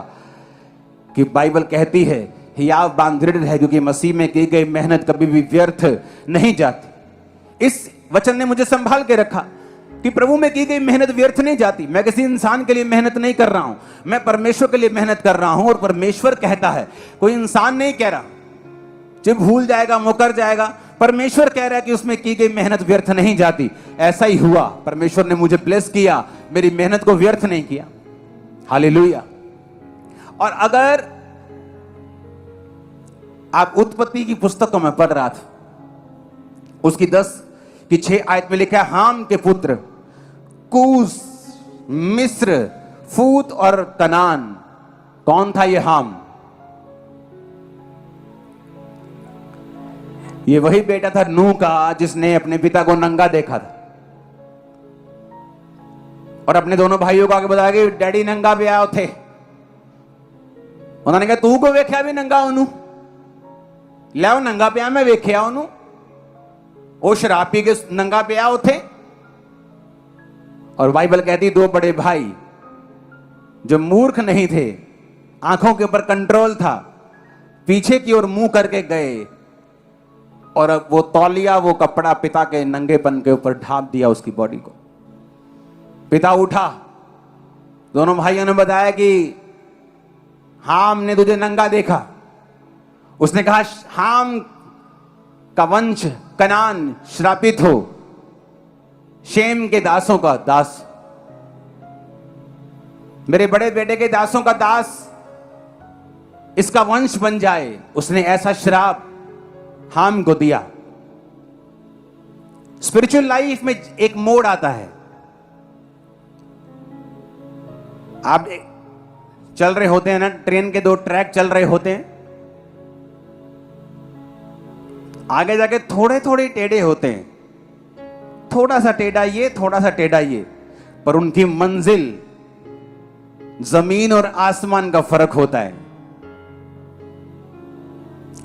कि बाइबल कहती है हियाव बांध दृढ़ है, क्योंकि मसीह में की गई मेहनत कभी भी व्यर्थ नहीं जाती। इस वचन ने मुझे संभाल के रखा कि प्रभु में की गई मेहनत व्यर्थ नहीं जाती। मैं किसी इंसान के लिए मेहनत नहीं कर रहा हूं, मैं परमेश्वर के लिए मेहनत कर रहा हूं। और परमेश्वर कहता है, कोई इंसान नहीं कह रहा, जब भूल जाएगा मुकर जाएगा, परमेश्वर कह रहा है कि उसमें की गई मेहनत व्यर्थ नहीं जाती। ऐसा ही हुआ, परमेश्वर ने मुझे ब्लेस किया, मेरी मेहनत को व्यर्थ नहीं किया। हालेलुया। और अगर आप उत्पत्ति की पुस्तक को मैं पढ़ रहा था, उसकी 10 की 6 आयत में लिखा है, हाम के पुत्र कूस, मिस्र, फूत और कनान। कौन था ये हाम? ये वही बेटा था नूह का जिसने अपने पिता को नंगा देखा था और अपने दोनों भाइयों को आगे बताया कि डैडी नंगा भी आए थे। उन्होंने कहा तू को वेख्या भी नंगा ओनू, लो नंगा पिया मैं वेख्या ओनू। वो शराब पी के नंगा पिया थे। और बाइबल कहती 2 बड़े भाई जो मूर्ख नहीं थे, आंखों के ऊपर कंट्रोल था, पीछे की ओर मुंह करके गए और वो तौलिया, वो कपड़ा पिता के नंगेपन के ऊपर ढांप दिया उसकी बॉडी को। पिता उठा, दोनों भाइयों ने बताया कि हाम ने तुझे नंगा देखा। उसने कहा हाम का वंश कनान श्रापित हो, शेम के दासों का दास, मेरे बड़े बेटे के दासों का दास इसका वंश बन जाए। उसने ऐसा श्राप हाम को दिया। स्पिरिचुअल लाइफ में एक मोड़ आता है। आप चल रहे होते हैं ना, ट्रेन के 2 ट्रैक चल रहे होते हैं, आगे जाके थोड़े थोड़े टेढ़े होते हैं, थोड़ा सा टेढ़ा ये, थोड़ा सा टेढ़ा ये, पर उनकी मंजिल जमीन और आसमान का फर्क होता है।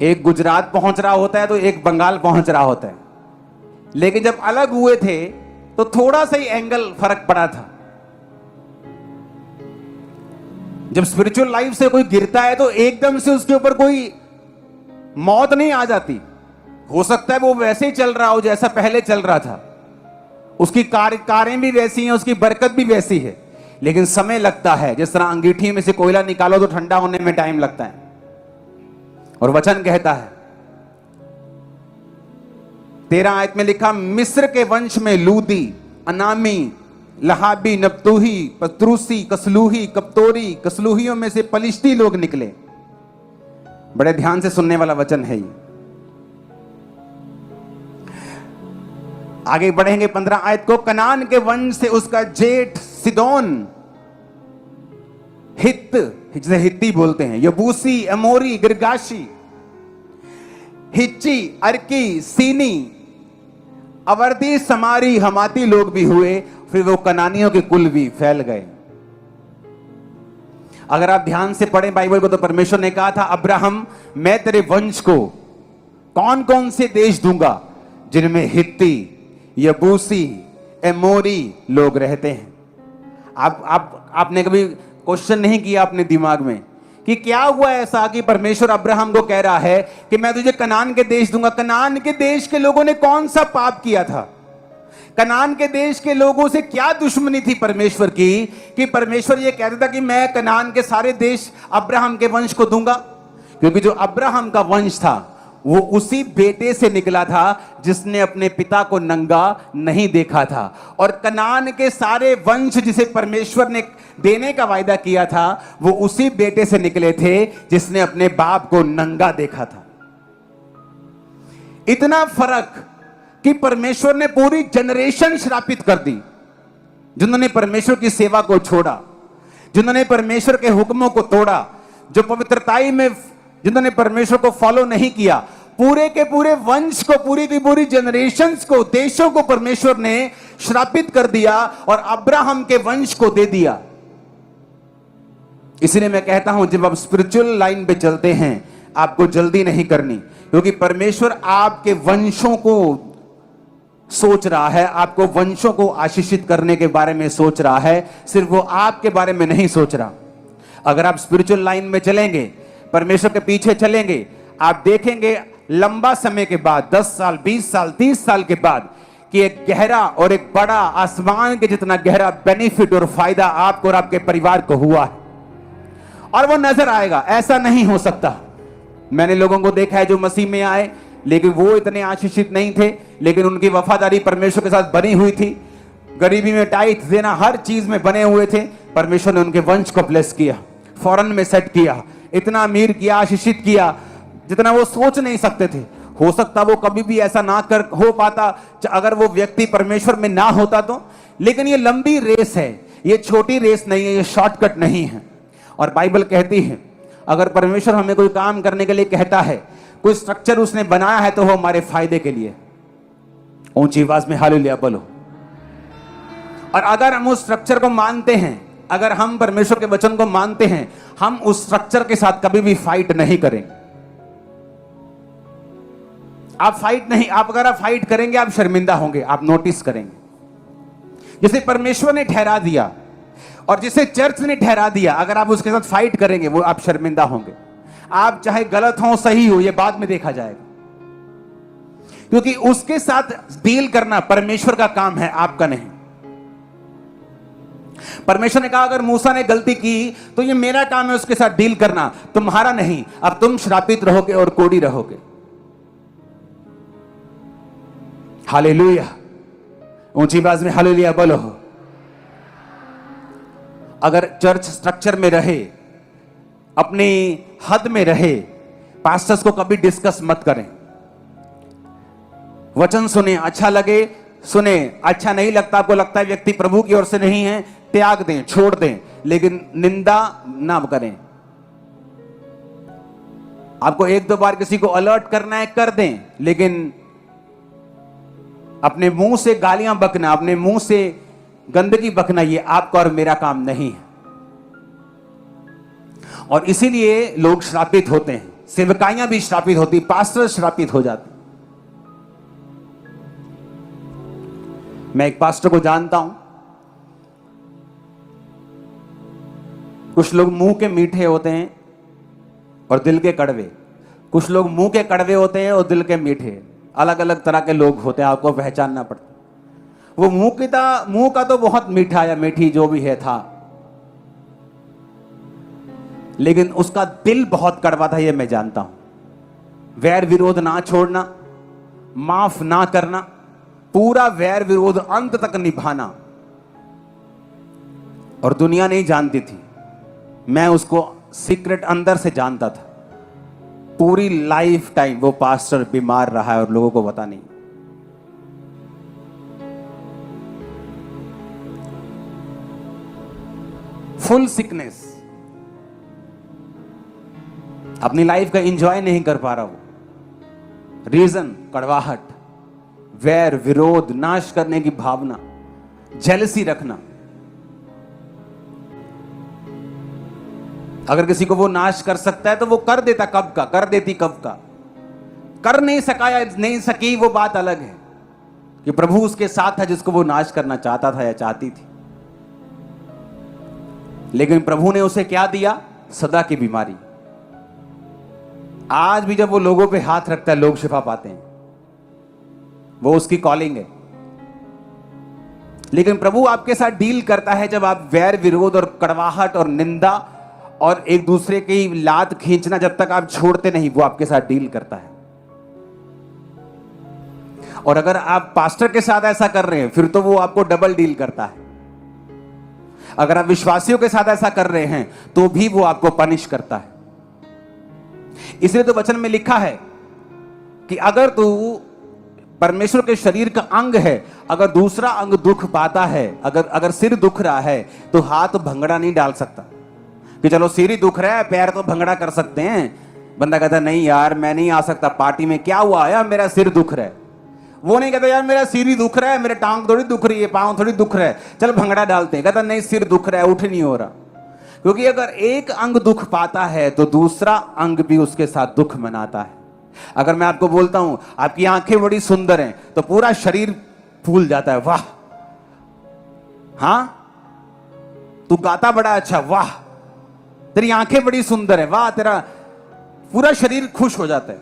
एक गुजरात पहुंच रहा होता है तो एक बंगाल पहुंच रहा होता है, लेकिन जब अलग हुए थे तो थोड़ा सा ही एंगल फर्क पड़ा था। जब स्पिरिचुअल लाइफ से कोई गिरता है तो एकदम से उसके ऊपर कोई मौत नहीं आ जाती। हो सकता है वो वैसे ही चल रहा हो जैसा पहले चल रहा था, उसकी कारें भी वैसी हैं, उसकी बरकत भी वैसी है, लेकिन समय लगता है। जिस तरह अंगीठी में से कोयला निकालो तो ठंडा होने में टाइम लगता है। और वचन कहता है 13 आयत में लिखा, मिस्र के वंश में लूदी, अनामी, लहाबी, नप्तूही, पत्रूसी, कसलूही, कप्तोरी, कसलूहियों में से पलिश्ती लोग निकले। बड़े ध्यान से सुनने वाला वचन है ये। आगे बढ़ेंगे 15 आयत को, कनान के वंश से उसका जेठ सिदोन, हित जिसे हित्ती बोलते हैं, यबूसी, अमोरी, गिरगाशी, हिच्ची, अर्की, सीनी, अवर्दी, समारी, हमाती लोग भी हुए। फिर वो कनानियों के कुल भी फैल गए। अगर आप ध्यान से पढ़ें बाइबल को तो परमेश्वर ने कहा था, अब्राहम मैं तेरे वंश को कौन कौन से देश दूंगा जिनमें हित्ती, यबूसी, एमोरी लोग रहते हैं। आपने कभी क्वेश्चन नहीं किया अपने दिमाग में कि क्या हुआ ऐसा कि परमेश्वर अब्राहम को कह रहा है कि मैं तुझे कनान के देश दूंगा? कनान के देश के लोगों ने कौन सा पाप किया था? कनान के देश के लोगों से क्या दुश्मनी थी परमेश्वर की कि परमेश्वर यह कहता था कि मैं कनान के सारे देश अब्राहम के वंश को दूंगा? क्योंकि जो अब्राहम का वंश था वो उसी बेटे से निकला था जिसने अपने पिता को नंगा नहीं देखा था। और कनान के सारे वंश जिसे परमेश्वर ने देने का वायदा किया था वो उसी बेटे से निकले थे जिसने अपने बाप को नंगा देखा था। इतना फर्क कि परमेश्वर ने पूरी जनरेशन श्रापित कर दी जिन्होंने परमेश्वर की सेवा को छोड़ा। जिन्होंने परमेश्वर के हुक्मों को तोड़ा, जो पवित्रताई में जिन्होंने परमेश्वर को फॉलो नहीं किया, पूरे के पूरे वंश को, पूरी की पूरी जनरेशंस को, देशों को परमेश्वर ने श्रापित कर दिया और अब्राहम के वंश को दे दिया। इसलिए मैं कहता हूं, जब आप स्पिरिचुअल लाइन पे चलते हैं, आपको जल्दी नहीं करनी, क्योंकि परमेश्वर आपके वंशों को सोच रहा है, आपको वंशों को आशीषित करने के बारे में सोच रहा है, सिर्फ वो आपके बारे में नहीं सोच रहा। अगर आप स्पिरिचुअल लाइन में चलेंगे, परमेश्वर के पीछे चलेंगे, आप देखेंगे लंबा समय के बाद, 10 साल, 20 साल, 30 साल के बाद, कि एक गहरा और एक बड़ा, आसमान के जितना गहरा बेनिफिट और फायदा आपको और आपके परिवार को हुआ है, और वो नजर आएगा। ऐसा नहीं हो सकता। मैंने लोगों को देखा है जो मसीह में आए, लेकिन वो इतने आशीषित नहीं थे, लेकिन उनकी वफादारी परमेश्वर के साथ बनी हुई थी। गरीबी में टाइट देना, हर चीज में बने हुए थे। परमेश्वर ने उनके वंश को ब्लेस किया, फॉरेन में सेट किया, इतना अमीर किया, आशीषित किया, जितना वो सोच नहीं सकते थे। हो सकता वो कभी भी ऐसा ना कर हो पाता अगर वो व्यक्ति परमेश्वर में ना होता तो। लेकिन ये लंबी रेस है, ये छोटी रेस नहीं है, ये शॉर्टकट नहीं है। और बाइबल कहती है, अगर परमेश्वर हमें कोई काम करने के लिए कहता है, कोई स्ट्रक्चर उसने बनाया है, तो वो हमारे फायदे के लिए। ऊंची आवाज में हालेलुया बोलो। और अगर हम उस स्ट्रक्चर को मानते हैं, अगर हम परमेश्वर के वचन को मानते हैं, हम उस स्ट्रक्चर के साथ कभी भी फाइट नहीं करेंगे। आप फाइट नहीं, अगर आप फाइट करेंगे, आप शर्मिंदा होंगे, आप नोटिस करेंगे। जिसे परमेश्वर ने ठहरा दिया और जिसे चर्च ने ठहरा दिया, अगर आप उसके साथ फाइट करेंगे, वो आप शर्मिंदा होंगे। आप चाहे गलत हो, सही हो, ये बाद में देखा जाएगा, क्योंकि उसके साथ डील करना परमेश्वर का काम है, आपका नहीं। परमेश्वर ने कहा, अगर मूसा ने गलती की तो ये मेरा काम है उसके साथ डील करना, तुम्हारा नहीं। अब तुम श्रापित रहोगे और कोड़ी रहोगे। हालेलुया। ऊंची आवाज में हालेलुया बोलो। अगर चर्च स्ट्रक्चर में रहे, अपनी हद में रहे, पास्टर्स को कभी डिस्कस मत करें। वचन सुने, अच्छा लगे सुने, अच्छा नहीं लगता, आपको लगता है व्यक्ति प्रभु की ओर से नहीं है, त्याग दें, छोड़ दें, लेकिन निंदा ना करें। आपको 1-2 बार किसी को अलर्ट करना है, कर दें, लेकिन अपने मुंह से गालियां बकना, अपने मुंह से गंदगी बकना, ये आपका और मेरा काम नहीं है। और इसीलिए लोग श्रापित होते हैं, सेवकाइयां भी श्रापित होती, पास्टर श्रापित हो जाते। मैं एक पास्टर को जानता हूं, कुछ लोग मुंह के मीठे होते हैं और दिल के कड़वे, कुछ लोग मुंह के कड़वे होते हैं और दिल के मीठे। अलग अलग तरह के लोग होते हैं, आपको पहचानना पड़ता। वो मुंह का तो बहुत मीठा या मीठी जो भी है था, लेकिन उसका दिल बहुत कड़वा था, ये मैं जानता हूं। वैर विरोध ना छोड़ना, माफ ना करना, पूरा वैर विरोध अंत तक निभाना। और दुनिया नहीं जानती थी, मैं उसको सीक्रेट अंदर से जानता था। पूरी लाइफ टाइम वो पास्टर बीमार रहा है और लोगों को पता नहीं। फुल सिकनेस, अपनी लाइफ का एंजॉय नहीं कर पा रहा वो। रीजन कड़वाहट, वैर विरोध, नाश करने की भावना, जेलसी रखना। अगर किसी को वो नाश कर सकता है तो वो कर देता कब का, कर देती कब का। कर नहीं सका या नहीं सकी, वो बात अलग है कि प्रभु उसके साथ था जिसको वो नाश करना चाहता था या चाहती थी। लेकिन प्रभु ने उसे क्या दिया? सदा की बीमारी। आज भी जब वो लोगों पे हाथ रखता है, लोग शिफा पाते हैं, वो उसकी कॉलिंग है। लेकिन प्रभु आपके साथ डील करता है जब आप वैर विरोध और कड़वाहट और निंदा और एक दूसरे की लात खींचना जब तक आप छोड़ते नहीं, वो आपके साथ डील करता है। और अगर आप पास्टर के साथ ऐसा कर रहे हैं, फिर तो वो आपको डबल डील करता है। अगर आप विश्वासियों के साथ ऐसा कर रहे हैं तो भी वो आपको पनिश करता है। इसलिए तो वचन में लिखा है कि अगर तू परमेश्वर के शरीर का अंग है। अगर दूसरा अंग दुख पाता है, अगर सिर दुख रहा है तो हाथ भंगड़ा नहीं डाल सकता कि चलो सिर ही दुख रहा है, पैर तो भंगड़ा कर सकते हैं। बंदा कहता नहीं यार मैं नहीं आ सकता पार्टी में, क्या हुआ यार मेरा सिर दुख रहा है। वो नहीं कहता यार मेरा सिर ही दुख रहा है, मेरे टांग थोड़ी दुख रही है, पांव थोड़ी दुख रहा है, चल भंगड़ा डालते हैं। कहता नहीं सिर दुख रहा है, उठ नहीं हो रहा। क्योंकि अगर एक अंग दुख पाता है तो दूसरा अंग भी उसके साथ दुख मनाता है। अगर मैं आपको बोलता हूं आपकी आंखें बड़ी सुंदर हैं तो पूरा शरीर फूल जाता है, वाह। हां, तू गाता बड़ा अच्छा, वाह। तेरी आंखें बड़ी सुंदर है, वाह। तेरा पूरा शरीर खुश हो जाता है।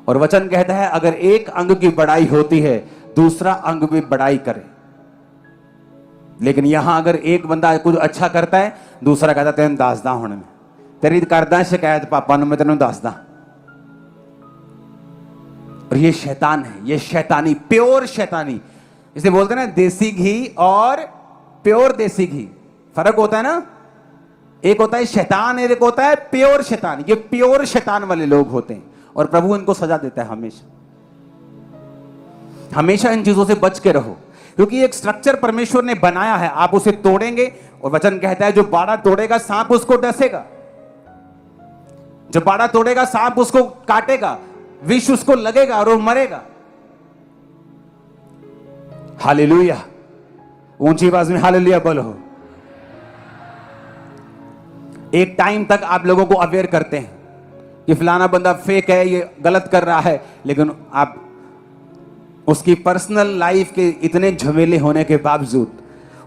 और वचन कहता है अगर एक अंग की बड़ाई होती है दूसरा अंग भी बड़ाई करे। लेकिन यहां अगर एक बंदा कुछ अच्छा करता है दूसरा कहता तेन दसदा हुण मैं तेरी करदा शिकायत पापा नु, मैं तेन दसदा। और ये शैतान है, ये शैतानी, प्योर शैतानी। इसे बोलते हैं ना देसी घी और प्योर देसी घी, फर्क होता है ना। एक होता है शैतान, एक होता है प्योर शैतान। ये प्योर शैतान वाले लोग होते हैं और प्रभु इनको सजा देता है। हमेशा हमेशा इन चीजों से बच के रहो, क्योंकि एक स्ट्रक्चर परमेश्वर ने बनाया है, आप उसे तोड़ेंगे। और वचन कहता है जो बाड़ा तोड़ेगा सांप उसको डसेगा, जो बाड़ा तोड़ेगा सांप उसको काटेगा, विष उसको लगेगा और वो मरेगा। हालेलुया, ऊंची आवाज में हालेलुया बोलो। एक टाइम तक आप लोगों को अवेयर करते हैं कि फलाना बंदा फेक है, ये गलत कर रहा है, लेकिन आप उसकी पर्सनल लाइफ के इतने झमेले होने के बावजूद,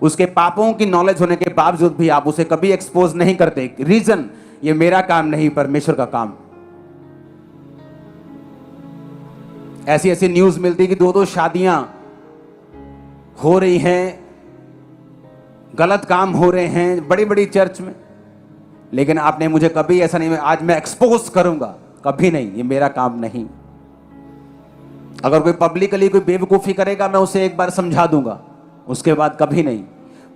उसके पापों की नॉलेज होने के बावजूद भी आप उसे कभी एक्सपोज नहीं करते। रीजन, ये मेरा काम नहीं, परमेश्वर का काम। ऐसी ऐसी न्यूज मिलती कि दो शादियां हो रही हैं, गलत काम हो रहे हैं बड़ी बड़ी चर्च में, लेकिन आपने मुझे कभी ऐसा नहीं, आज मैं एक्सपोज करूंगा, कभी नहीं, ये मेरा काम नहीं। अगर कोई पब्लिकली कोई बेवकूफी करेगा मैं उसे एक बार समझा दूंगा, उसके बाद कभी नहीं।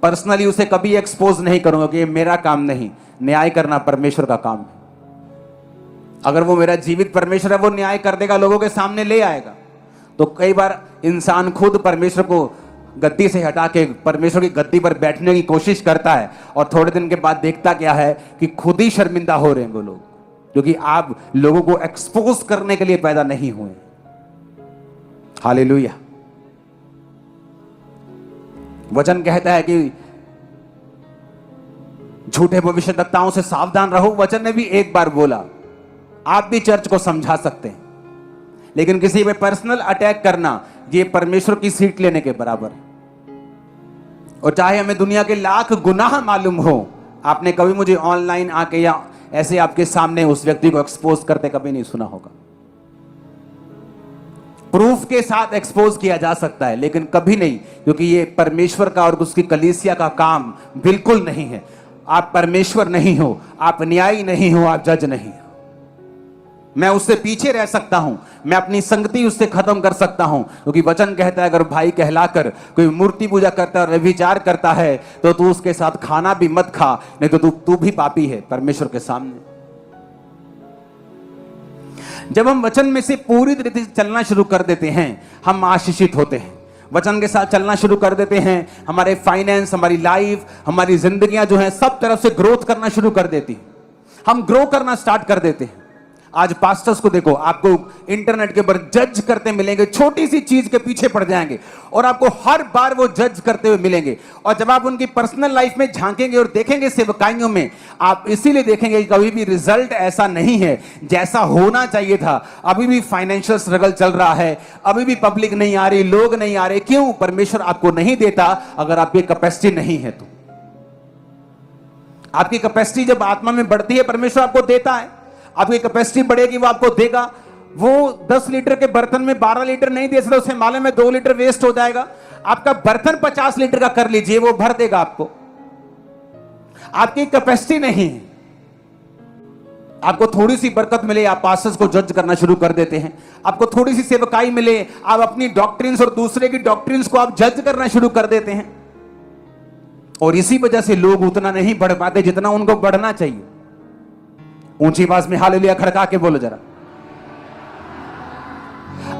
पर्सनली उसे कभी एक्सपोज नहीं करूंगा कि ये मेरा काम नहीं, न्याय करना परमेश्वर का काम है। अगर वो मेरा जीवित परमेश्वर है, वो न्याय कर देगा, लोगों के सामने ले आएगा। तो कई बार इंसान खुद परमेश्वर को गद्दी से हटा के परमेश्वर की गद्दी पर बैठने की कोशिश करता है और थोड़े दिन के बाद देखता क्या है कि खुद ही शर्मिंदा हो रहे हैं वो लोग, क्योंकि आप लोगों को एक्सपोज करने के लिए पैदा नहीं हुए। हालेलुया। वचन कहता है कि झूठे भविष्यद्वक्ताओं से सावधान रहो। वचन ने भी एक बार बोला, आप भी चर्च को समझा सकते हैं, लेकिन किसी पे पर्सनल अटैक करना ये परमेश्वर की सीट लेने के बराबर है। और चाहे हमें दुनिया के लाख गुनाह मालूम हो, आपने कभी मुझे ऑनलाइन आके या ऐसे आपके सामने उस व्यक्ति को एक्सपोज करते कभी नहीं सुना होगा। प्रूफ के साथ एक्सपोज किया जा सकता है, लेकिन कभी नहीं, क्योंकि ये परमेश्वर का और उसकी कलीसिया का काम बिल्कुल नहीं है। आप परमेश्वर नहीं हो, आप न्यायी नहीं हो, आप जज नहीं हो। मैं उससे पीछे रह सकता हूं, मैं अपनी संगति उससे खत्म कर सकता हूं, क्योंकि वचन कहता है अगर भाई कहलाकर कोई मूर्ति पूजा करता है और व्यभिचार करता है तो तू उसके साथ खाना भी मत खा, नहीं तो तू भी पापी है परमेश्वर के सामने। जब हम वचन में से पूरी तरीके से चलना शुरू कर देते हैं, हम आशीषित होते हैं। वचन के साथ चलना शुरू कर देते हैं, हमारे फाइनेंस, हमारी लाइफ, हमारी जिंदगियां जो हैं सब तरफ से ग्रोथ करना शुरू कर देती हैं। हम ग्रो करना स्टार्ट कर देते हैं। आज पास्टर्स को देखो, आपको इंटरनेट के ऊपर जज करते मिलेंगे, छोटी सी चीज के पीछे पड़ जाएंगे और आपको हर बार वो जज करते हुए मिलेंगे। और जब आप उनकी पर्सनल लाइफ में झांकेंगे और देखेंगे सेवकाइयों में, आप इसीलिए देखेंगे कि कभी भी रिजल्ट ऐसा नहीं है जैसा होना चाहिए था। अभी भी फाइनेंशियल स्ट्रगल चल रहा है, अभी भी पब्लिक नहीं आ रही, लोग नहीं आ रहे। क्यों? परमेश्वर आपको नहीं देता अगर आपकी कैपेसिटी नहीं है तो। आपकी कैपेसिटी जब आत्मा में बढ़ती है, परमेश्वर आपको देता है। आपकी कैपेसिटी बढ़ेगी, वो आपको देगा। वो 10 लीटर के बर्तन में 12 लीटर नहीं दे सकता, उसे मालूम है 2 लीटर वेस्ट हो जाएगा। आपका बर्तन 50 लीटर का कर लीजिए, वो भर देगा आपको। आपकी कैपेसिटी नहीं है। आपको थोड़ी सी बरकत मिले, आप पास्टर्स को जज करना शुरू कर देते हैं। आपको थोड़ी सी सेवकाई मिले, आप अपनी डॉक्ट्रिन्स और दूसरे की डॉक्ट्रिन्स को आप जज करना शुरू कर देते हैं। और इसी वजह से लोग उतना नहीं बढ़ पाते जितना उनको बढ़ना चाहिए। ऊंची आवाज में हालेलुया खड़का के बोलो जरा।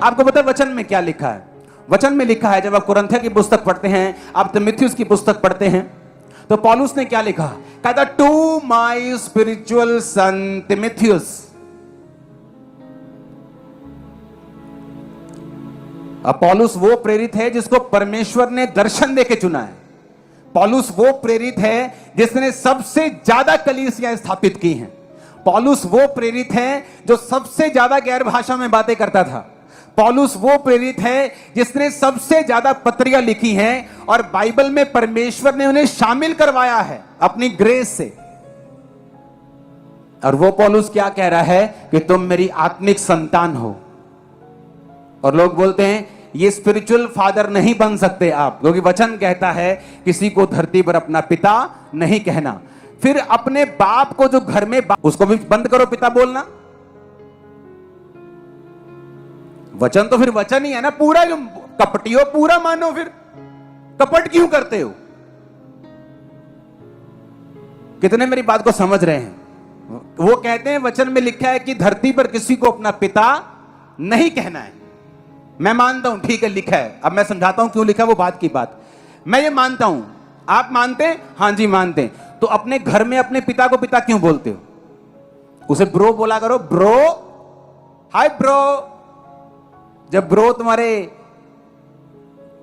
आपको पता है वचन में क्या लिखा है? वचन में लिखा है, जब आप कुरिन्थियों की पुस्तक पढ़ते हैं, आप तीमुथियुस की पुस्तक पढ़ते हैं, तो पौलुस ने क्या लिखा? कहता टू माय स्पिरिचुअल सन तीमुथियुस। अब पौलुस वो प्रेरित है जिसको परमेश्वर ने दर्शन देके चुना है। पौलुस वो प्रेरित है जिसने सबसे ज्यादा कलीसियां स्थापित की हैं। पौलुस वो प्रेरित है जो सबसे ज्यादा गैर भाषा में बातें करता था। पौलुस वो प्रेरित है जिसने सबसे ज्यादा पत्रियां लिखी हैं और बाइबल में परमेश्वर ने उन्हें शामिल करवाया है अपनी ग्रेस से। और वो पौलुस क्या कह रहा है कि तुम मेरी आत्मिक संतान हो। और लोग बोलते हैं ये स्पिरिचुअल फादर नहीं बन सकते आप, क्योंकि वचन कहता है किसी को धरती पर अपना पिता नहीं कहना। फिर अपने बाप को जो घर में उसको भी बंद करो पिता बोलना। वचन तो फिर वचन ही है ना, पूरा कपटियो पूरा मानो, फिर कपट क्यों करते हो? कितने मेरी बात को समझ रहे हैं? वो कहते हैं वचन में लिखा है कि धरती पर किसी को अपना पिता नहीं कहना है। मैं मानता हूं, ठीक है लिखा है, अब मैं समझाता हूं क्यों लिखा, वो बात की बात। मैं ये मानता हूं, आप मानते हैं? हां जी मानते हैं। तो अपने घर में अपने पिता को पिता क्यों बोलते हो? उसे ब्रो बोला करो, ब्रो, हाय ब्रो। जब ब्रो तुम्हारे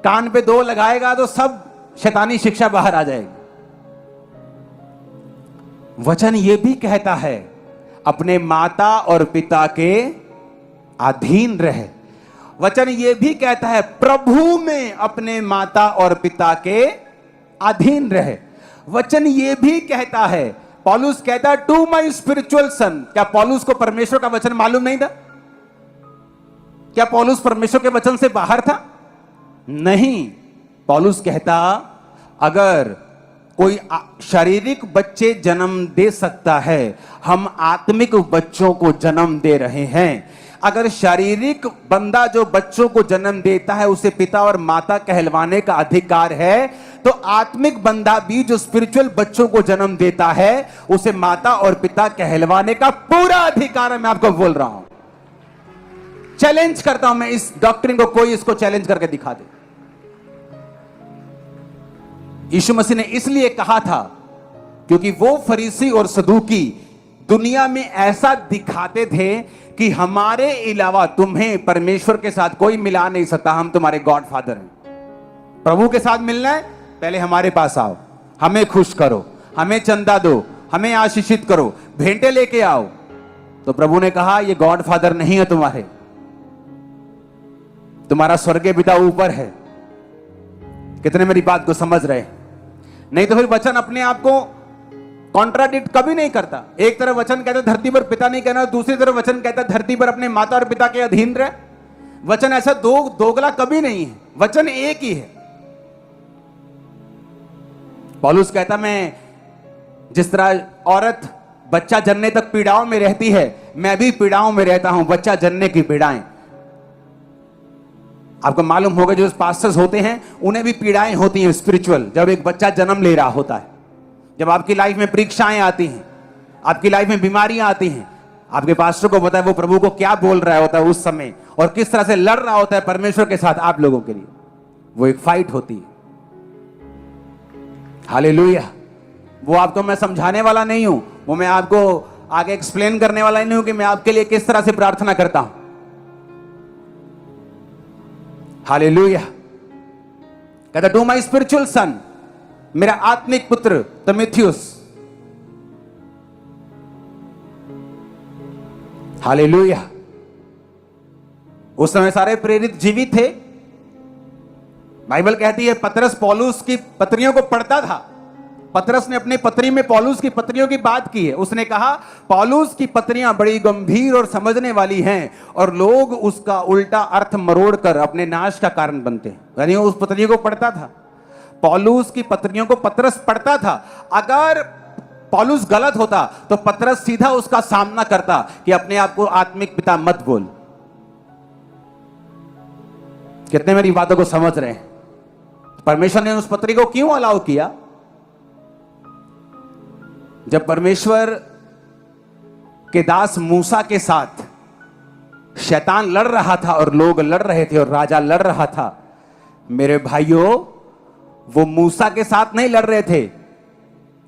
कान पे दो लगाएगा तो सब शैतानी शिक्षा बाहर आ जाएगी। वचन ये भी कहता है अपने माता और पिता के अधीन रहे। वचन ये भी कहता है प्रभु में अपने माता और पिता के अधीन रहे। वचन ये भी कहता है, पौलुस कहता है टू माय स्पिरिचुअल सन। क्या पौलुस को परमेश्वर का वचन मालूम नहीं था? क्या पौलुस परमेश्वर के वचन से बाहर था? नहीं। पौलुस कहता अगर कोई शारीरिक बच्चे जन्म दे सकता है, हम आत्मिक बच्चों को जन्म दे रहे हैं। अगर शारीरिक बंदा जो बच्चों को जन्म देता है उसे पिता और माता कहलवाने का अधिकार है, तो आत्मिक बंदा भी जो स्पिरिचुअल बच्चों को जन्म देता है उसे माता और पिता कहलवाने का पूरा अधिकार है। मैं आपको बोल रहा हूं, चैलेंज करता हूं मैं इस डॉक्ट्रिन को, कोई इसको चैलेंज करके दिखा दे। यीशु मसीह ने इसलिए कहा था क्योंकि वो फरीसी और सदूकी दुनिया में ऐसा दिखाते थे कि हमारे अलावा तुम्हें परमेश्वर के साथ कोई मिला नहीं सकता, हम तुम्हारे गॉड फादर हैं। प्रभु के साथ मिलना है, पहले हमारे पास आओ, हमें खुश करो, हमें चंदा दो, हमें आशीषित करो, भेंटे लेके आओ। तो प्रभु ने कहा ये गॉड फादर नहीं है तुम्हारा स्वर्गीय पिता ऊपर है। कितने मेरी बात को समझ रहे? नहीं तो फिर वचन अपने आप को कॉन्ट्राडिक्ट कभी नहीं करता। एक तरफ वचन कहता धरती पर पिता नहीं कहना, दूसरी तरफ वचन कहता धरती पर अपने माता और पिता के अधीन रहे। वचन ऐसा दोगला कभी नहीं है, वचन एक ही है। पौलुस कहता मैं जिस तरह औरत बच्चा जनने तक पीड़ाओं में रहती है, मैं भी पीड़ाओं में रहता हूं, बच्चा जनने की पीड़ाएं। आपको मालूम होगा जो पास्टर्स होते हैं उन्हें भी पीड़ाएं होती हैं स्पिरिचुअल, जब एक बच्चा जन्म ले रहा होता है, जब आपकी लाइफ में परीक्षाएं आती हैं, आपकी लाइफ में बीमारियां आती हैं। आपके पास्टर को पता है वो प्रभु को क्या बोल रहा होता है उस समय और किस तरह से लड़ रहा होता है परमेश्वर के साथ आप लोगों के लिए। वो एक फाइट होती है। हालेलुया। वो आपको मैं समझाने वाला नहीं हूं, वो मैं आपको आगे एक्सप्लेन करने वाला नहीं हूं कि मैं आपके लिए किस तरह से प्रार्थना करता हूं। हालेलुया। कहता टू माय स्पिरिचुअल सन, मेरा आत्मिक पुत्र तीमुथियुस। हालेलुया। उस समय सारे प्रेरित जीवित थे। बाइबल कहती है पतरस पौलुस की पत्रियों को पढ़ता था। पतरस ने अपनी पत्री में पौलुस की पत्रियों की बात की है। उसने कहा पौलुस की पत्रियां बड़ी गंभीर और समझने वाली हैं और लोग उसका उल्टा अर्थ मरोड़कर अपने नाश का कारण बनते हैं। यानी उस पत्रियों को पढ़ता था, पौलुस की पत्रियों को पतरस पढ़ता था। अगर पौलुस गलत होता तो पतरस सीधा उसका सामना करता कि अपने आप को आत्मिक पिता मत बोल। कितने मेरी बातों को समझ रहे हैं? परमेश्वर ने उस पत्री को क्यों अलाउ किया? जब परमेश्वर के दास मूसा के साथ शैतान लड़ रहा था और लोग लड़ रहे थे और राजा लड़ रहा था। मेरे भाइयों, वो मूसा के साथ नहीं लड़ रहे थे,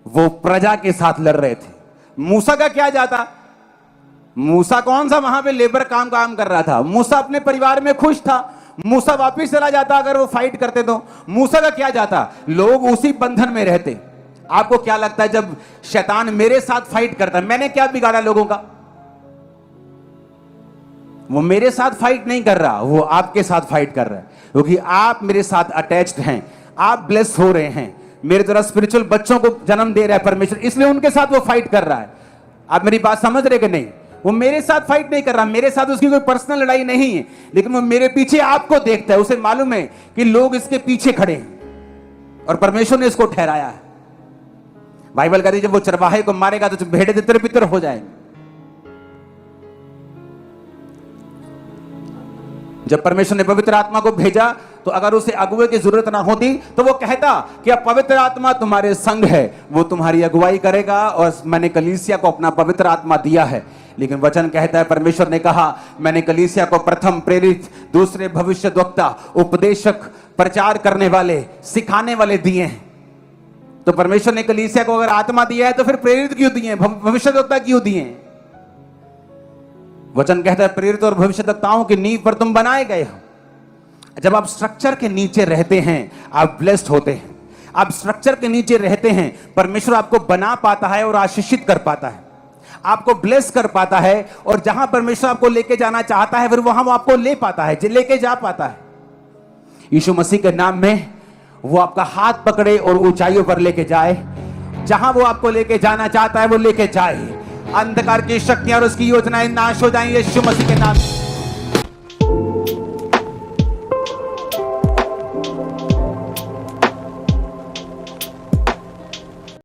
वो प्रजा के साथ लड़ रहे थे। मूसा का क्या जाता? मूसा कौन सा वहां पे लेबर काम कर रहा था? मूसा अपने परिवार में खुश था। मूसा वापिस चला जाता अगर वो फाइट करते तो। मूसा का क्या जाता? लोग उसी बंधन में रहते। आपको क्या लगता है जब शैतान मेरे साथ फाइट करता है, मैंने क्या बिगाड़ा लोगों का? वो मेरे साथ फाइट नहीं कर रहा, वो आपके साथ फाइट कर रहा है, क्योंकि आप मेरे साथ अटैच्ड हैं, आप ब्लेस हो रहे हैं, मेरे तरह स्पिरिचुअल बच्चों को जन्म दे रहा है परमेश्वर, इसलिए उनके साथ वो फाइट कर रहा है। आप मेरी बात समझ रहे कि नहीं? वो मेरे साथ फाइट नहीं कर रहा, मेरे साथ उसकी कोई पर्सनल लड़ाई नहीं है, लेकिन वो मेरे पीछे आपको देखता है। उसे मालूम है कि लोग इसके पीछे खड़े हैं और परमेश्वर ने इसको ठहराया है। बाइबल कहती है जब वो चरवाहे को मारेगा तो भेड़े तितर बितर हो जाएंगे। जब परमेश्वर ने पवित्र आत्मा को भेजा तो अगर उसे अगुवे की जरूरत ना होती तो वो कहता कि अब पवित्र आत्मा तुम्हारे संग है, वो तुम्हारी अगुवाई करेगा और मैंने कलीसिया को अपना पवित्र आत्मा दिया है। लेकिन वचन कहता है, परमेश्वर ने कहा मैंने कलीसिया को प्रथम प्रेरित, दूसरे भविष्यद्वक्ता, उपदेशक, प्रचार करने वाले, सिखाने वाले दिए हैं। तो परमेश्वर ने कलीसिया को अगर आत्मा दिया है तो फिर प्रेरित क्यों दिए, भविष्यद्वक्ता क्यों दिए? वचन कहता है प्रेरित और भविष्यद्वक्ताओं की नींव पर तुम बनाए गए हो। जब आप स्ट्रक्चर के नीचे रहते हैं आप ब्लेस्ड होते हैं। आप स्ट्रक्चर के नीचे रहते हैं, परमेश्वर आपको बना पाता है और आशीषित कर पाता है, आपको ब्लेस कर पाता है, और जहां परमेश्वर आपको लेके जाना चाहता है फिर वहां वो आपको ले पाता है, लेके जा पाता है। यीशु मसीह के नाम में वो आपका हाथ पकड़े और ऊंचाइयों पर लेके जाए, जहां वो आपको लेके जाना चाहता है वो लेके जाए। अंधकार की शक्तियां और उसकी योजनाएं नाश हो जाएंगे यीशु मसीह के नाम।